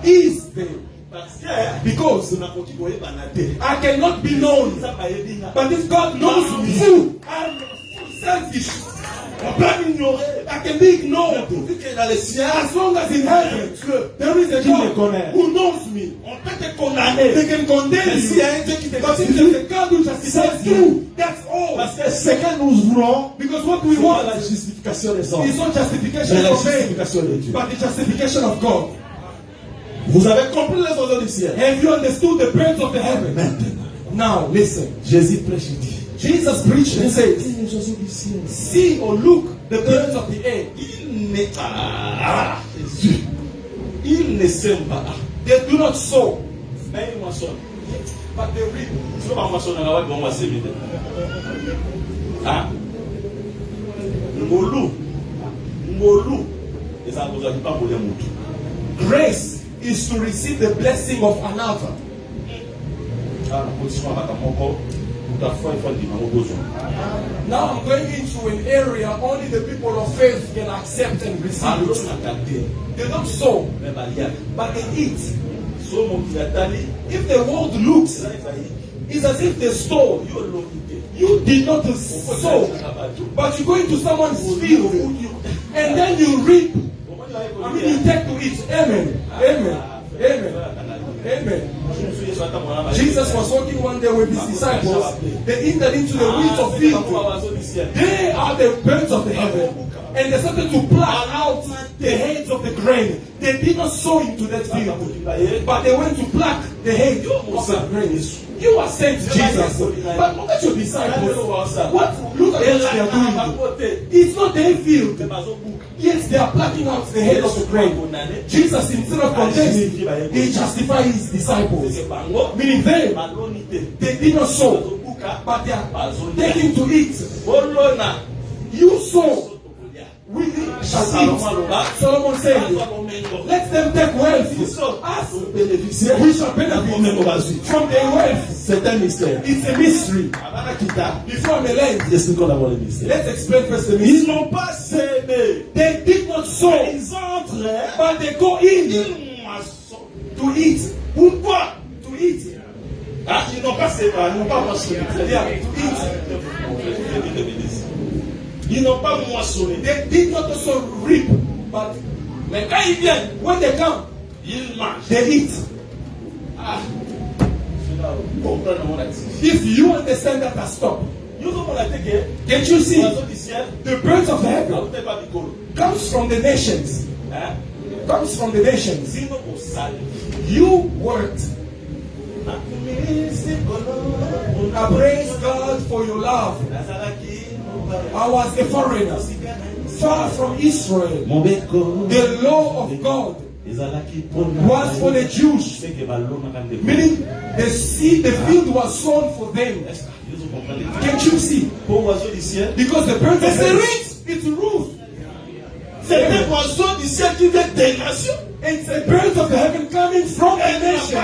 is there. Because I cannot be known. But if God knows me, I'm selfish. I can be ignored. As long as in heaven, there is a God who knows me. They can condemn you. But if there's a God who justifies you, that's all. Parce que ce que nous voulons, Because what we c'est want la justification des hommes, is not justification mais la of man, justification de Dieu. but the justification of God. Vous avez compris les oiseaux du ciel. Have you understood the birds of the heaven? Maintenant, Now, listen. Jésus prêche et dit, Jesus preached and says, les oiseaux du ciel, see or look the birds of the air. il n'est pas Jésus. Il ne sème pas. They do not sow, Mais il moissonne. but they reap. Si on moissonne, on va voir comment c'est. Ah. Ngolu. Ngolu. Et ça vous a dit pas pour les moutons. Grace is to receive the blessing of another. Ah, la position à la moko. Tout à fait, il faut dire, on a besoin. Now I'm going into an area only the people of faith can accept and receive Alors, it. on a gardé. They don't sow, Mais Maria, but they eat. so mon qui a tali, If the world looks, ça il va y. it's as if they stole. Yo l'unité. You did not sow, but you go into someone's field and then you reap. I mean, you take to it. Amen. Amen. Amen. Amen. Jesus was walking one day with his disciples. They entered into the wheat of field. They are the birds of the heaven. And they started to pluck out the heads of the grain. They did not sow into that field, but they went to pluck the head of the grain. You are sent to Jesus. But look at your disciples. What? Look at what they are doing. It's not their field. Yes, they are plucking out the head of the grain. Jesus, instead of condemning, he justified his disciples. Meaning they did not sow, but they are taking to eat. You sow, we shall eat. Solomon said, let them take wealth. Us, we shall benefit from their wealth. C'est un mystère. It's a mystery. Before I'm land, Expliquons d'abord le mystère. let's explain first the mystery. Ils n'ont pas sémé. They did not sow, Ils entrent. but they go in Ils moissonnent. to eat. Pourquoi? To eat. Ah, ils n'ont pas sémé. Ils n'ont pas moissonné. Yeah, to eat. Ils n'ont pas moissonné. They did not also reap, but Mais quand ils viennent, when they come, ils mangent. they eat. Ah. Cela comprend mon actif. If you understand that, I stop. Nous avons la tête. Can't you see? L'oiseau du ciel. The birds of the Ah, heaven vous n'êtes pas Nicole. comes from the nations. Hein? Comes from the nations. Sinon, au sale. You worked. I praise God for your love. I was a foreigner, far from Israel. The law of God was for the Jews, meaning the seed, the field was sown for them. Can't you see? Because the birds of the rich, it's roof C'est un oiseau du ciel qui vient des nations. It's a bird of the heaven coming from the nation.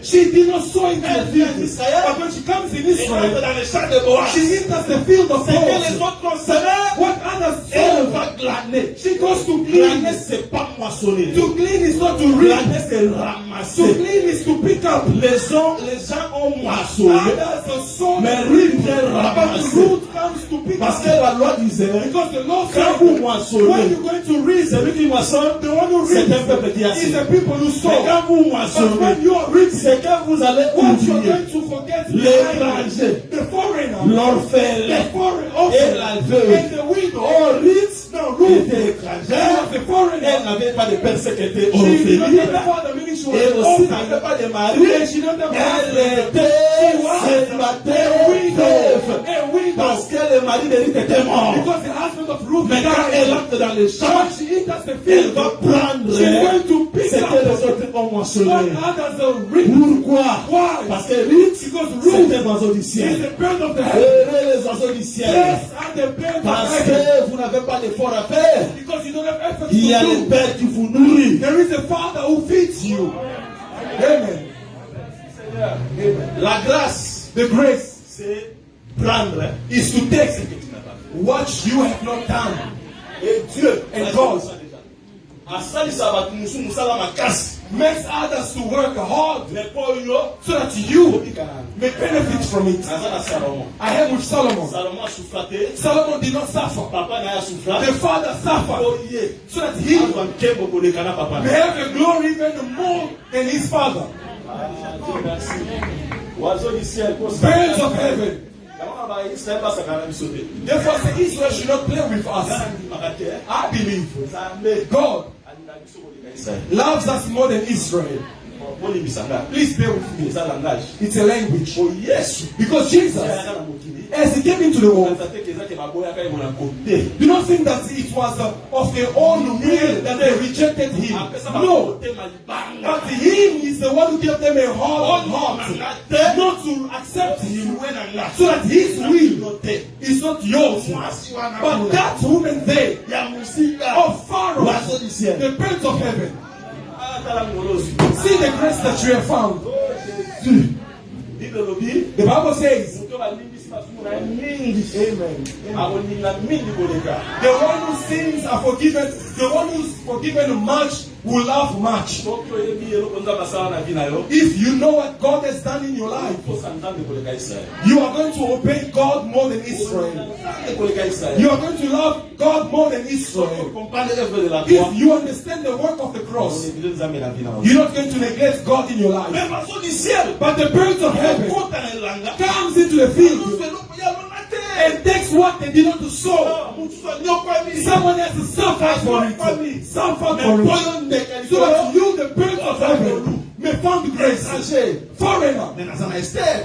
She did not sow into the field. But when she comes in Israel, Dans les champs de Boaz. she enters the field of C'est que les Boaz. autres semaines, What others elle sow, va glaner. she goes to Glaner, glean. c'est pas moissonner. To glean is not to reap. Glaner, c'est To ramasser. glean is to pick up. Les gens ont moissonné. Others are sown. Mais reap, c'est But the ramasser. root comes to pick Parce up. que la loi disait, Because the Lord quand said, vous when moissonnez, you're going to reap, celui qui moissonne, the one who c'est un reaps peuple qui a is signé. the people who Mais sow. quand vous But moissonnez, when you are reaping, c'est quand vous allez what you're oublier going to forget l'étranger, the foreigner, l'orphelin the foreign et orphan, la veuve. and the widow. Oh, Ruth No, Ruth était was étrangère. the foreigner. Elle n'avait pas de père, c'est qu'elle était She did not orpheline. have a father, meaning she was Et an aussi orphan. n'avait pas de mari. And she did not have a Elle husband. était célibataire, veuve. A widow. Parce que le mari de Ruth était mort. Because the husband of Ruth Mais quand elle died. entre dans les So champs, when she enters the elle field, va prendre she's going to pick ce que up les autres ont what mentionné. others are reaping. Pourquoi? Why? Parce que Ruth, Because c'est Ruth un oiseau du is ciel. the bird of the heaven. Heureux les oiseaux du ciel. Yes, and the bird Parce of heaven. que vous n'avez pas d'effort à faire. Because you don't have effort Il y a to le do. Père qui vous nourrit. There is a father who feeds you. Amen. Amen. La grâce, The grace c'est prendre is to take ce que tu n'as pas fait. what you have not done. Et Dieu, And God asalisa bato mosusu mosala makasi. makes others to work hard Mais mpo yo so that you obika na may benefit from it. aza na Salomon. I am with Solomon. Salomon asufra te. Solomon did not suffer. Papa na ye asufra. The father suffered Po ye so that he azwa nkembo koleka na papa may na ye. have a glory even more than his father. Dieu merci. Oiseau du ciel, pour ça. Birds of heaven. Yango na ba Israël basaka na biso te. Therefore, say Israel should not play with us. Ngana ndimaka te. I believe Nzambe God alinga biso koleka Israël. loves us more than Israel. Bolimbisa nga. Please bear with me. Eza langage. It's a language. Po Yesu. Because Jesus, Ayaka na mokili. as he came into the world, Eza te ke eza ke baboyaka ye mona kote. do not think that it was of their own will that they rejected him. No. But him is the one who gave them a hard heart not to accept him, so that his will is not yours. But that woman there of Pharaoh, the prince of heaven, see the grace that you have found. The Bible says, Amen. The one who sins are forgiven, the one who's forgiven much will love much. If you know what God has done in your life, you are going to obey God more than Israel. You are going to love God more than Israel. If you understand the work of the cross, you're not going to neglect God in your life. But the birds of heaven comes into the field and takes what they did not sow. Someone has to suffer for it. Suffer for it. So that you, the birds of heaven, may find grace. Foreigner.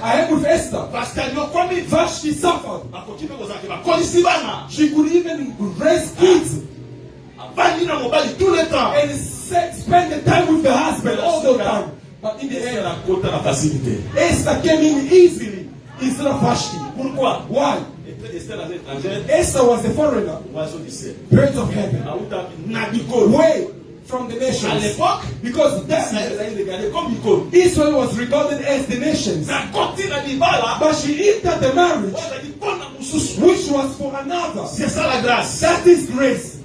I am with Esther. Vashti suffered. She could even raise kids and spend the time with the husband all the time. But in the end, Esther came in easily instead of Vashti. Why? Esther was a foreigner, birds of heaven, way from the nations. Because then Israel was regarded as the nations. But she entered the marriage, which was for another. That is grace.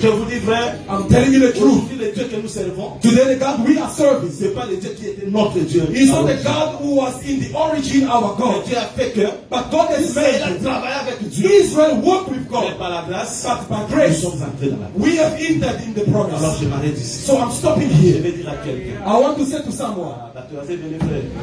Je vous dis vrai, I'm telling you the truth. aujourd'hui le Dieu que nous servons, Today the God we are serving, c'est pas le Dieu qui était notre Dieu. He's not the God who was in the origin our God. Dieu a fait que But God has Israël a made travaillé avec Dieu. Israel work with Mais God. par la grâce, But by nous grace, sommes entrés dans la grâce. we have entered in the Alors promise. je m'arrête ici. So I'm stopping Je here. vais dire à quelqu'un. I want to say to someone,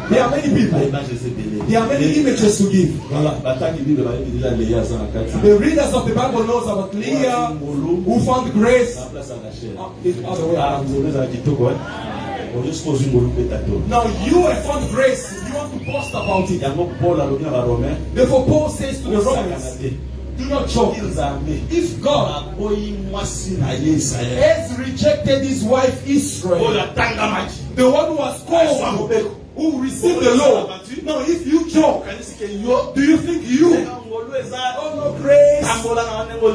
there are many Bah, people, image c'est belé. there are many images to give. Voilà, bataille Bible va dire Léa ça en 4. The readers of the Bible knows about Leah, who found grace. Ça place à la chair. The other way Ah, around. vous avez ça kitoko hein. On juste pose une ngolu petato. Now you have found grace. You want to boast about it. Yango Paul alobi na Romain. Therefore, Paul says to the Romans, do not joke. If God aboyi mwasi na ye Israël. has rejected his wife Oyo Israel, atanga maji. the one who was called, who received the law, aventure, No, if you joke, do you think you? Oh no, grace.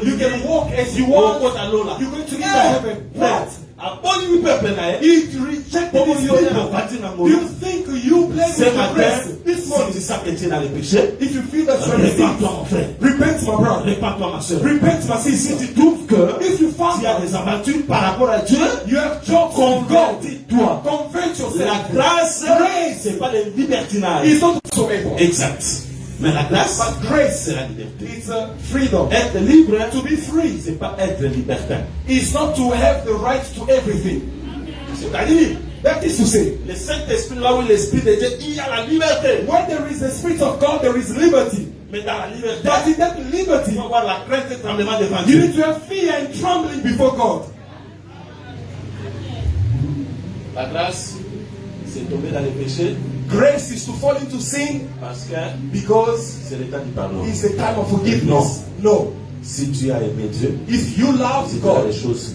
You can walk as you want. You're going to enter heaven. What? He rejected his people. You think you play with the grace? This morning, if you feel that you're in sin, repent, my brother. Repent, my sister. If you found that you have jokes with God, convert yourself. La grâce, c'est pas le libertinage. It's not so able. Exact. Mais la grâce, But grace, c'est la liberté. it's a freedom. Être libre, To be free c'est pas être libertin. is not to have the right to everything. C'est-à-dire, That is to say, le Saint-Esprit, là où l'Esprit de Dieu, il y a la liberté. when there is the Spirit of God, there is liberty. Mais dans la liberté, But in that il liberty, faut avoir la crainte et le tremblement devant you Dieu. need to have fear and trembling before God. La grâce, c'est tomber dans le péché Grace is to fall into sin parce que because c'est le temps du pardon. it's the time of forgiveness. No. Si tu as aimé Dieu, If you love si tu as God, les choses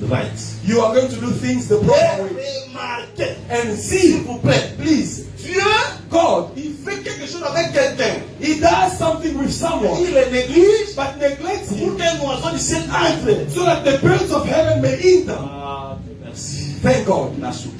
right. you are going to do things the proper way. Remarquez, And s'il see, vous plaît, please, Dieu, God, il fait quelque chose avec quelqu'un. He does something with someone, Il le néglige but neglects pour him qu'un oiseau du ciel entre. so that the birds of heaven may enter. Ah, merci. Thank God. Nasuki.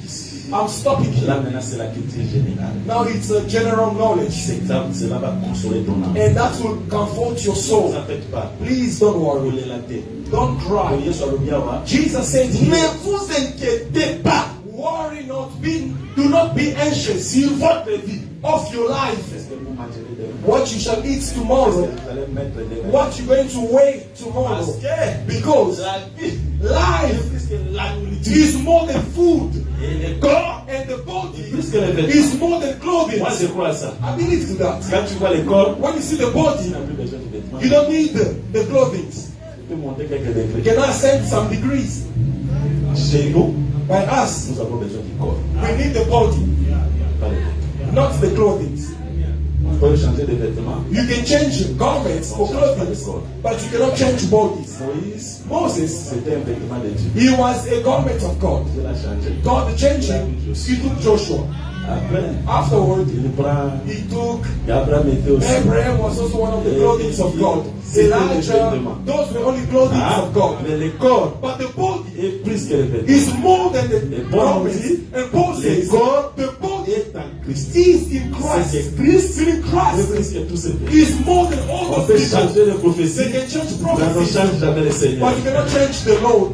I'm stopping Là here. maintenant c'est la culture générale. Now it's a general knowledge, Cela va consoler ton âme. and that will comfort your Ne soul. vous en faites pas. Please don't worry. Roulez la tête. Don't cry. Voyez sur le biawa. Jesus said Ne here, vous inquiétez pas worry not, do not be anxious sur votre vie. of your life, Est-ce que vous mangerez demain? what you shall eat Est-ce que tomorrow, vous allez mettre demain? what you're going to weigh Parce tomorrow. que Because la vie life est plus que la nourriture. is more than food, Et le corps and the body plus que les vêtements. is more than clothing. Moi je crois à ça. I believe to that. Quand tu vois le corps, When you see the tu body, n'as plus besoin de vêtements. you don't need the clothing. Tu peux monter quelques degrés. Can I send some degrees? Chez nous, By us, nous avons besoin du corps, we need the body, pas les vêtements. not the clothing. On peut changer de vêtements. You can change garments or clothing, but you cannot change bodies. Moïse, Moses, c'était un vêtement de Dieu. he was a garment of God. Dieu l'a changé. God changed him. He took Joshua. Après, Afterward, il prend. he took Abraham était aussi. Abraham was also one of the clothing of God. Elijah, those were only clothing of God. Mais le corps But the body est plus que le vêtement. is more than the Et Paul garment. dit, And Paul le says, corps the body est en Christ. is in C'est Christ. que Christ In est Christ plus que tous ces vêtements. is more than all On of peut people. changer de They prophétie, can change mais on ne prophecy, change jamais le Seigneur. but you cannot change the Lord.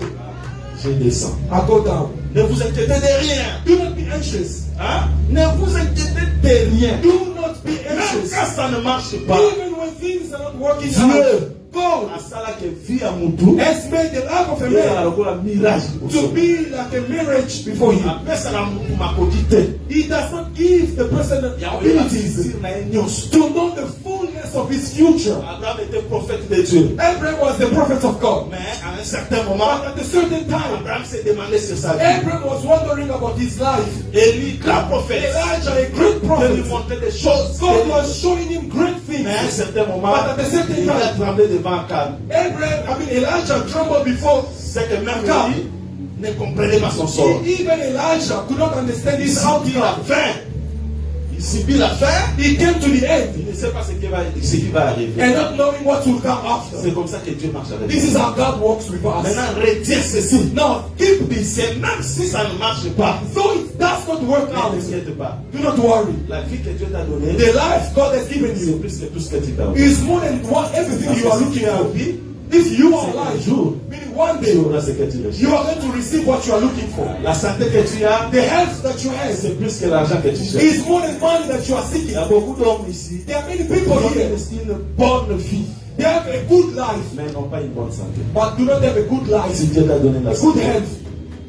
Je descends. I go down. Ne vous inquiétez de rien. Do not be anxious. Hein? Ne vous inquiétez de rien. Do not be Même anxious. quand ça ne marche pas, Even when things are not working Dieu out, God asala ke vie ya mutu has made the life of a ezala man lokola mirage to be like a marriage before him. apesaka mutu makoki te He does not give the person ya koyeba abilities futur na ye nyonso. to know the fullness of his future. Abraham était prophète de Dieu, Abraham was the prophet of God. mais à un certain moment But at a certain time, Abraham s'est demandé sur sa vie. Abraham was wondering about his life. Élie, grand prophète, Elijah, a great de lui prophet. montrer des choses. God was showing him great things. Mais à un certain moment, But at a certain il a time, tremblé devant Akan. Elijah trembled before. C'est que même lui ne comprenait pas son sort. Even Elijah could not understand Il his subit la outcome. faim. Il subit la faim. He came to the end Il ne sait pas ce qui va arriver. and not knowing what will come after. C'est comme ça que Dieu marche avec This nous. is how God works with us. Maintenant, retiens ceci. Now, keep this. C'est même si ça ne marche pas, Though it does not work out, ne t'inquiète pas. do not worry. La vie que Dieu t'a donnée, The life God has given c'est you plus que tout ce que tu as. is more than what everything you are looking for. If you are alive, meaning one day Tu auras ce que tu recherches. you are going to receive what you are looking for. La santé que tu as, The health that you have c'est plus que l'argent que tu cherches. is more than money that you are Il seeking. y a beaucoup d'hommes ici There are many qui people ont here. une bonne vie, They have a good life, mais n'ont pas une bonne santé. but do not have a good Si life, Dieu t'a donné la a good santé, health.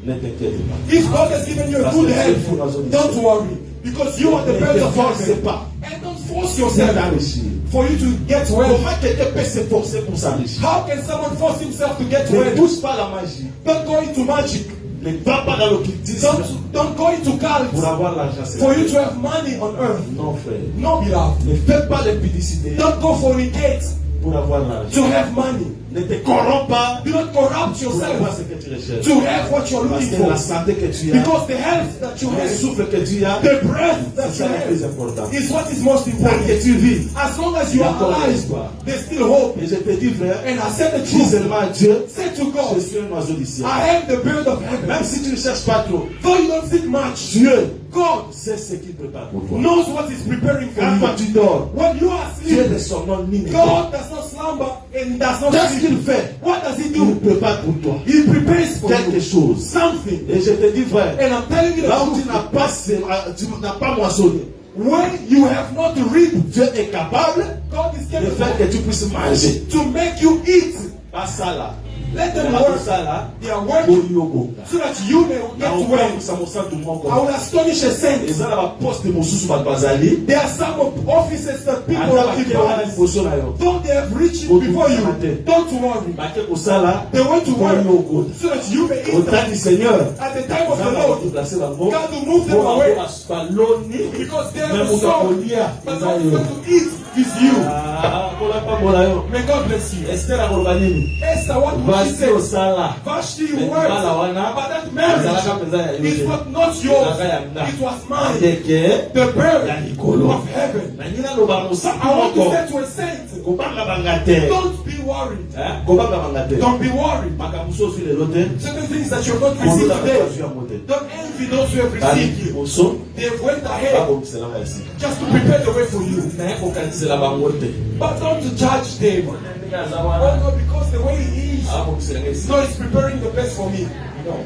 ne t'inquiète pas. If God has given you a good health, don't worry, because you are the Ne best te of force heaven. pas And don't force de yourself t'enrichir. for you to get wealth. Comment quelqu'un peut s'efforcer pour s'enrichir? How can someone force himself to get Ne wealth? pousse pas la magie. Don't go into magic. Ne va pas dans l'occultisme Don't go into pour cults avoir l'argent. for you to have money on earth. Non, frère. No, beloved. Ne fais pas l'impudicité Don't go fornicate pour avoir to l'argent. have money. Ne te corromps pas Do not corrupt pour avoir yourself ce que tu recherches. to have what you're Parce looking que la for. santé que tu as, Because the health that you le have, souffle que tu as, the breath that c'est you ça le plus have, important. is what is most Tant important. que tu vis, As long as you Il y a are encore alive, l'espoir. there's still hope. et je te dis, frère, And I said the dis truth. seulement à Dieu, Say to je God, suis un oiseau du ciel. I am the bird of heaven. Même si tu ne cherches pas trop, Though you don't seek much, Dieu God sait ce qu'il prépare pour toi. knows what is preparing for Quand toi you. tu dors, When you are Dieu ne asleep, somnonne ni ne dort. God does not slumber and does not Qu'est-ce qu'il sleep. fait? What does He Il do? prépare pour toi He prepares for quelque you chose. something. Et je te dis, frère, And I'm telling you là the où tu truth. n'as pas moissonné, When you have not reaped, Dieu est capable God is de faire capable que tu puisses manger. to make you eat. Pas ça là. Let them Pas work. ça là. They are working Boyoboka. so that you may Na get okola well. kusa mosantu moko. I will astonish a saint. Eza na ba poste mosusu bato bazali. There are some of offices that people Ata are bake wana keeping. liboso na yo. Though they have reached it before you, don't worry. Bake kosala. They want to work Boyoboka. so that you may eat. Otani Seigneur. At the time of the Nzambe Lord, akodeplace bango. God will move them Mpo away bango baloni. because they Me have a moto song, akolia. but Eza what is yo. going to eat is you. Ah, kola pambola yo. May God bless you. Esther akoloba nini? Esther, what she Vasi said, osala. Vashti Mais words, mbala wana, but that ezalaka marriage, mpenza ya yo it te. was not yours, Ezalaka ya nga. it was mine. Ndeke The ya bird likolo. of heaven. Na nina loba mosantu I want to moko. say to a saint, Kobanga banga te. don't be worried. Kobanga banga te. Don't be worried. Makambo so ozwi lelo te. Certain things that you have not Kolula received bato today, bazwi yango te. don't envy those who have Bali received you. liboso, They went ahead bakomiselanga esika. just to prepare the way for you. Naye kokanisela bango te. But don't judge them. Ndenge aza Oh wana, no, because the way he is, akomiselanga esika. no, he's preparing the best for me. No,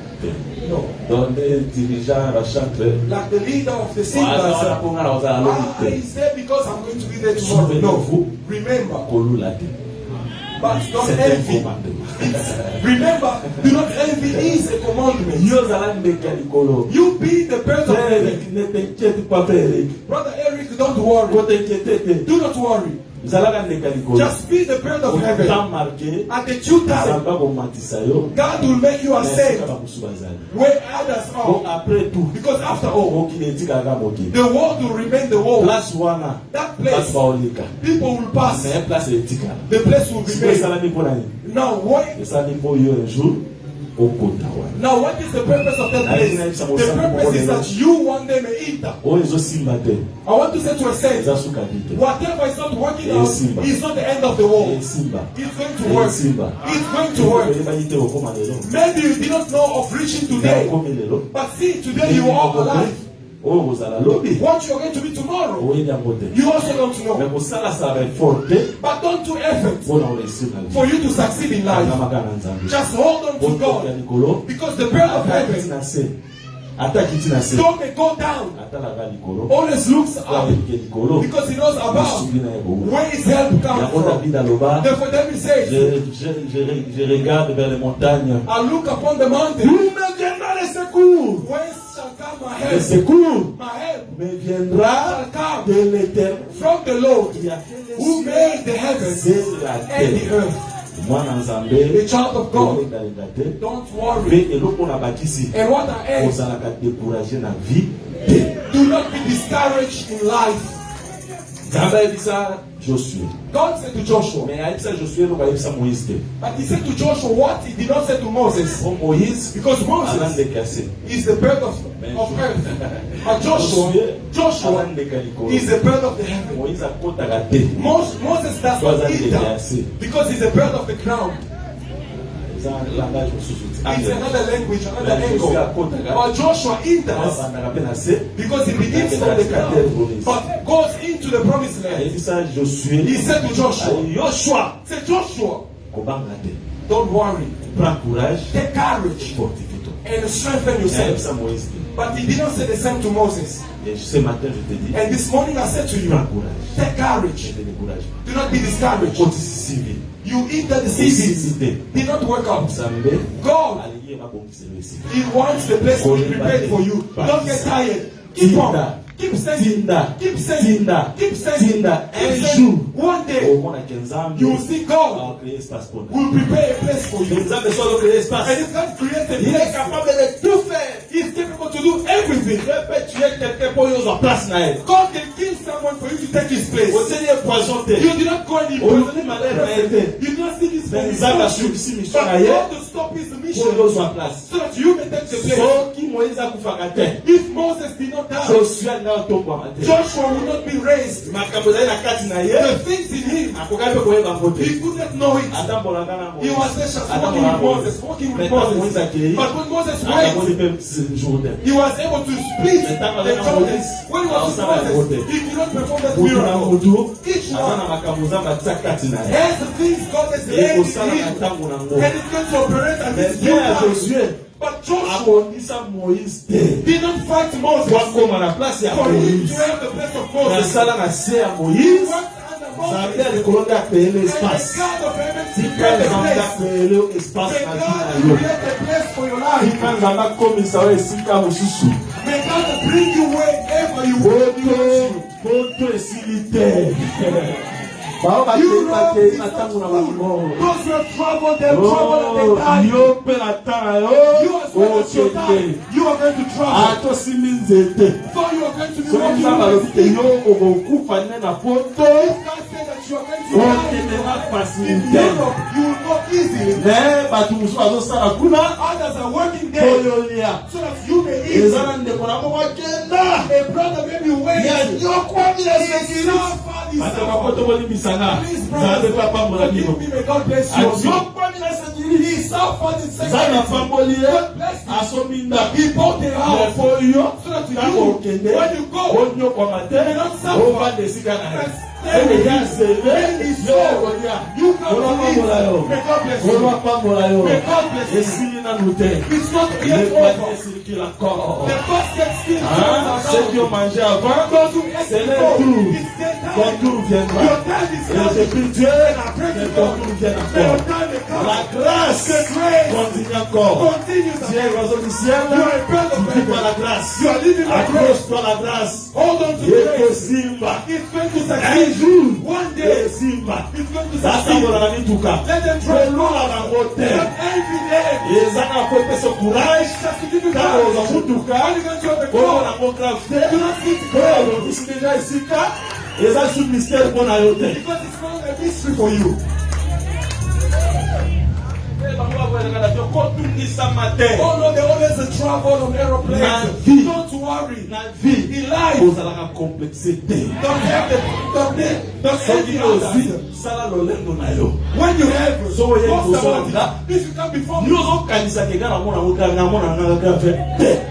no. Donc les dirigeants bachantre, Like the leader of the wana singers. mponga na ozala lobi te. He's there because I'm going to be there tomorrow. No, remember, Kolula te. but don't C'est un envy. commandement. Remember, do not envy is a commandment. Yo ozala ndeke ya likolo. You be the bird of Frère heaven. Eric, ne t'inquiète pas, frère Eric. Brother Eric, don't worry. Ko t'inquiète te. Do not worry. Ozalaka ndeke ya likolo. Just be the bird of heaven. Temps marqué, At the due time, Nzambe akomatisa yo. God will make you Na esika ascend bamosusu bazali. where others Bon, are. après tout, Because after all, mokili etikaka mokili. the world will remain the world. Place wana, That bato place, baoleka. people will pass. Mais place etikala. The place will Sikoyo remain. esalami mpo nani? Now, what? Esalami mpo yo un jour okota wana. Now, what is the purpose of that place? The purpose is that you one day may eat that. Oyo ezosimba te, I want to say to a saint, eza suka te. whatever is not working out Simba. is not the end of the world. Esimba. It's going to work. Simba. It's going to work. Oyebaki te okoma lelo. Maybe you did not know of reaching Na today, okomi lelo. but see, today you are alive. Oyo kozala lobi. What you're going to be tomorrow, Oyebi yango te. you also don't Mais know. kosalasa effort te But don't do effort mpona koresir na vie. for you to succeed in life. Kangamaka na Nzambe. Just hold on to Botoka ya God, likolo. because the bird of Ata kiti heaven, na se. Ata kiti na se. don't may go down, Atalaka likolo. always looks up, Abelike likolo. because he knows about Masubi na ye bobo. where his help comes Yango from. David aloba. Therefore, David says, Je regarde vers les montagnes. I look upon the mountain. D'où me viendra le secours? Whence shall come my Le help? secours My help me viendra de l'éternel from the Lord, qui a fait les who made the heavens cieux et la and the terre. earth. Mwana Nzambe, The child of God, olengalenga te. don't worry. Mpe eloko na bakisi And what I am, ozalaka découragé na vie te. do not be discouraged in life. Nzambe ayebisa Josué. God said to Joshua, Mais ayebisa Josué eloko ayebisa Moïse te. but he said to Joshua what he did not say to Moses. Po Moïse Because aza Moses ndeke ya se. is the bird of earth. But Joshua ndeke ya likolo. is the bird of the heaven. Moïse akotaka te. Moses does not eat that because he's a bird of the ground. Eza langage mosusu ti. It's another language, another Mais angle. Josué akotaka. But Joshua enters Abandaka pe na se. because he begins from the ground, but goes into the promised land. Ayebisa Josué. He said to Joshua, Yoshua. say Joshua, Kobanga te. don't worry, Prends courage. take courage Fortifie-toi. and strengthen yourself. Ayebisa Moïse te. But he did not say the same to Moses. Et ce matin, je te dis, And this morning I said to you, prends courage. take Je courage. te décourage. Do not be discouraged. Koti Sicile. You enter the cities, did not work out. Nzambe God, alingi mabongiselo esika. He wants the place to be prepared for you. Don't get tired. Keep on. Keep sending. Keep sending. Keep sending. Un Keep jour, sending. One day, omona ke Nzambe you will see God acréer espace pour nous. will prepare a place for you. Nzambe soit créer And espace. if God creates a Il est place, capable de tout faire. He is capable to do everything. Il peut tuer quelqu'un pour y avoir place na elle. God can kill someone someone for you to take his place. Oseli poison te. You did not go any Oseli malade na ete. You did not see this from his Nzaka mission. shubisi mission But na ye. God to stop his mission Pour nos place. so that you may take the place. Soki Moïse akufaka te. If Moses did not die, Joshua na otombwa te. Joshua would not be raised. Makambo ezali na kati na ye. The things in him, Akoka pe koyeba ngo te. he could not know it. Atambolanga na He Moïse. was just walking with Moses, walking with Moses. But when Moses Akamoni went, pe Jordan. he was able to split the Jordan. When he was with Moses, he could not perform that Mutu na miracle. mutu. Each Aza one na makambo za batia kati na ye. has the things God has laid in Ekosala na him, ntango na ngo. and it's going to operate at Mais this bien new ya time. Josué. But Joshua Akondisa Moïse te. did not fight Moses Wakoma na place ya for him to Moïse. have the place of Moses. Nasala na se ya He Moïse. worked under Nzambe Moses. alikolonga apele And the espace. God of heaven Tika prepared the Nzambe place. apele espace May na God vie na yo. create a place for your life. Tika Nzambe akomisa yo esika mosusu. May God bring you wherever you want. Poto esili te. Bao bakei na ntango na bango. Those who have traveled, they have traveled and they died. Yo mpe na ntango You yo. as well as your time, you are going to travel. Atosimbi nzete. So you are going to be Soki walking Nzambe on alobi te the yo okokufa nde na poto. God said that you are going to Okende na die. pasi In te. Europe, you will go easily. Me bato mosusu bazosala kuna. Others are working there Toyolia. so that you may eat. Eza na ndeko na moko akenda. A brother may be Ya waiting. nyokwami na He is sesi. so far this Bato hour. bapoto bolimbisanga. Please, Nzambe brothers, pe apambola bino. forgive me. May God bless you. also. Anyokwami na sesi. He is so far this Nzambe apamboli ye. God bless you. Asominda. He bought a house Mefo yo. so that you, Ntango okende. when you go, Onyokwama te. you don't suffer. Ovanda esika na ye. Stay with Ya him. sele. Is Yo so. kolia. You come Olo to apambola yo. eat. May God bless Olo you. apambola yo. May God bless you. Esili nanu te. It's not Le yet panier over. circule encore. The basket still Hein? turns Ceux qui ont around. mangé avant, Those who ate c'est le before, tour. it's their Ton time. tour viendra. Your time is Et je coming. prie Dieu And I pray que to ton God tour vienne that your encore. time will come. La grâce The grace continue encore. continues. Tu es oiseau du ciel, You are a bird of tu vis par heaven. la grâce. You are living by grace. Accroche-toi à la grâce. Hold on to Et que grace. Simba, It's going to un succeed. jour, One et day, Simba, it's going to ça succeed. va dans la vie tout cas. Let them Que try. l'on a dans vos terres. Not every day. Et ça n'a pas fait ce courage. Just to give you Car aux courage. enfants tout cas, When you going to have a on call, a mon crafté. do not sit Que l'on dit déjà ici car, et ça sous mystère pour la yote. because it's not a mystery for you. Oh no, they always travel on aeroplanes. Na vie. Don't worry. Na vie, In life, ozalaka complexité. don't have don't Soki envy ozi, others. sala lolendo na yo. When you have So you most go about so it, if you come before me, Yo ozokanisa ke kana mona ngaka na mona ngaka fe.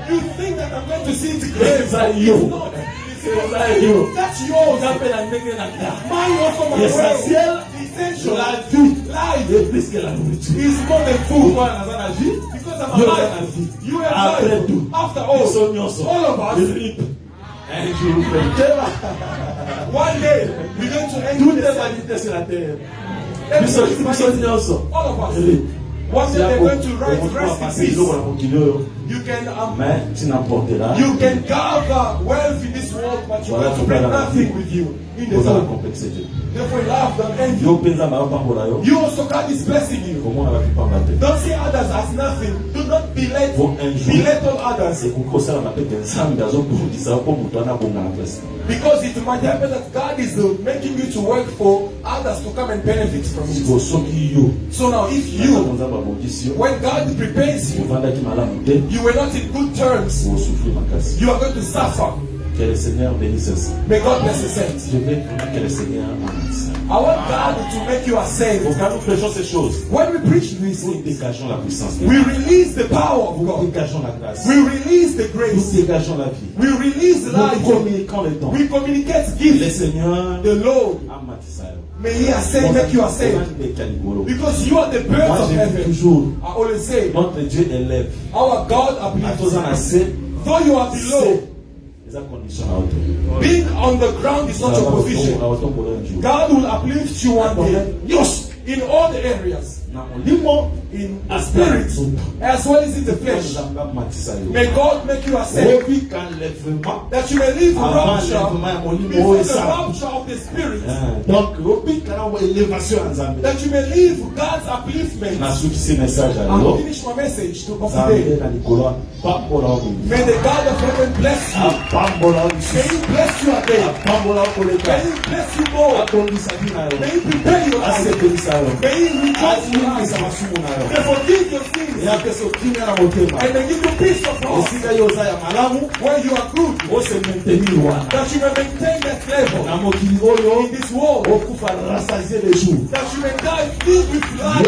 you think that I'm going to see it great. Eza yo. It's not. Eza yo. That's yours. Ozapela ndenge na nga. Mine also my L'essentiel, way. Essential. la vie Life est plus que la nourriture. is more than food. Pourquoi naza na vie? Because I'm Yo na alive. vie. You are Après alive. tout, After all, biso nyonso. all of us, Philippe, un jour fera. one day, we're going to end Toutes this. les vanités sur la terre. Biso nyonso. All of us. Philippe. One day they're going to rest in peace. You can Mais tu n'emporteras. you can gather wealth in this world, but you're going to bring nothing with you in the Ozala world. complexité. Therefore, love them and Yo penza ba pambola yo. you also God is blessing you. Comment on va pamba te? Don't see others as nothing. Do not belittle, Pour un jour. belittle others, C'est kukosala mapete nsambe azokufundisa ko mutu anabonga na pesa. because it might happen that God is making you to work for others to come and benefit from it. Siko soki yo. So now, if Yo you, nzamba bongisi yo. when God prepares you, Ovandaki malamu te. you were not in good terms, Ou souffrir makasi. you are going to suffer. Que le Seigneur bénisse ça. May God bless the saints. Je vais prier que le Seigneur bénisse ça. I want God to make you a saint. Quand nous prêchons ces choses, When we preach these nous things, dégageons la puissance de we Dieu. release the power of Nous God. dégageons la grâce. We release the Nous grace. dégageons la vie. We release Nous life. communiquons le temps. We communicate Le gifts. Seigneur The Lord, a matissé. may He ascend, make you a saint. Because you are the birds Moi, of je dis heaven. toujours, I always say, notre Dieu élève. our God À uplifts. tous en assez, Though you are below, c'est la condition à hauteur. being on the ground is not your position. À hauteur pour un jour. God will uplift you one day Yes. in all the areas. Na molimo, in the spirit as well as in the flesh. May God make you accept that you may live rapture before the rapture of the spirit. That you may live God's upliftment. I'll finish my message of today. May the God of heaven bless you. May He bless you again. May He bless you more. May He prepare your life. May He rejoice your life. May forgive your sins. And may give you peace of heart. Where you are good. That you may maintain that level in this world. That you may die filled with life.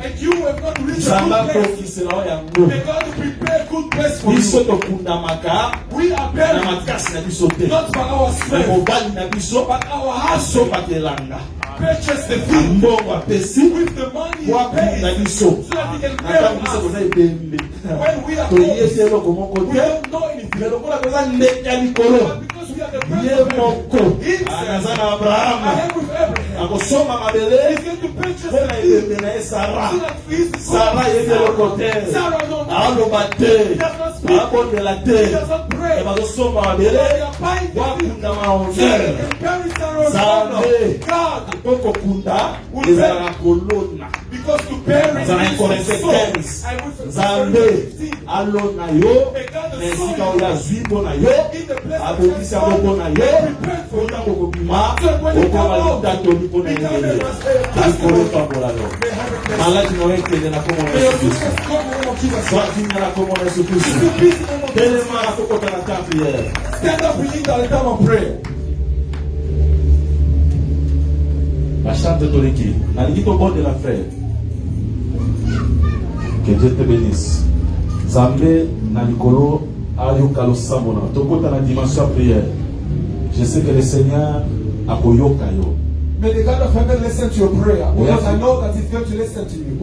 And you have not reached a good place. May God prepare a good place for you. We are buried not by our strength, but our hustle. Purchase the field with the money you pay so that we can bury us. When we are old, we don't know anything. But because we are the breath of heaven, I am with Abraham. He's going to purchase the field so that Sarah don't know. He does not speak. He does not pray. But they are buying the field so that they can bury Sarah's honor. God will bury. Because to bury is the soul. And with the alona yo nesika oya zwibo na yo abobisa moko na yo ota kokobima okoma dato lipo na ngene akoro pabola yo maladi no ekele na komo na Yesu swati na komo na Yesu tele mara kokota na prière. Stand up in the time of prayer. Bachante toleki na lito bon de la frère. Que Dieu te bénisse. Zambé na likolo ayoka losamona. Tokota na dimension prière. Je sais que le Seigneur akoyoka yo. May the God of heaven listen to your prayer. Because I know that He's going to listen to you.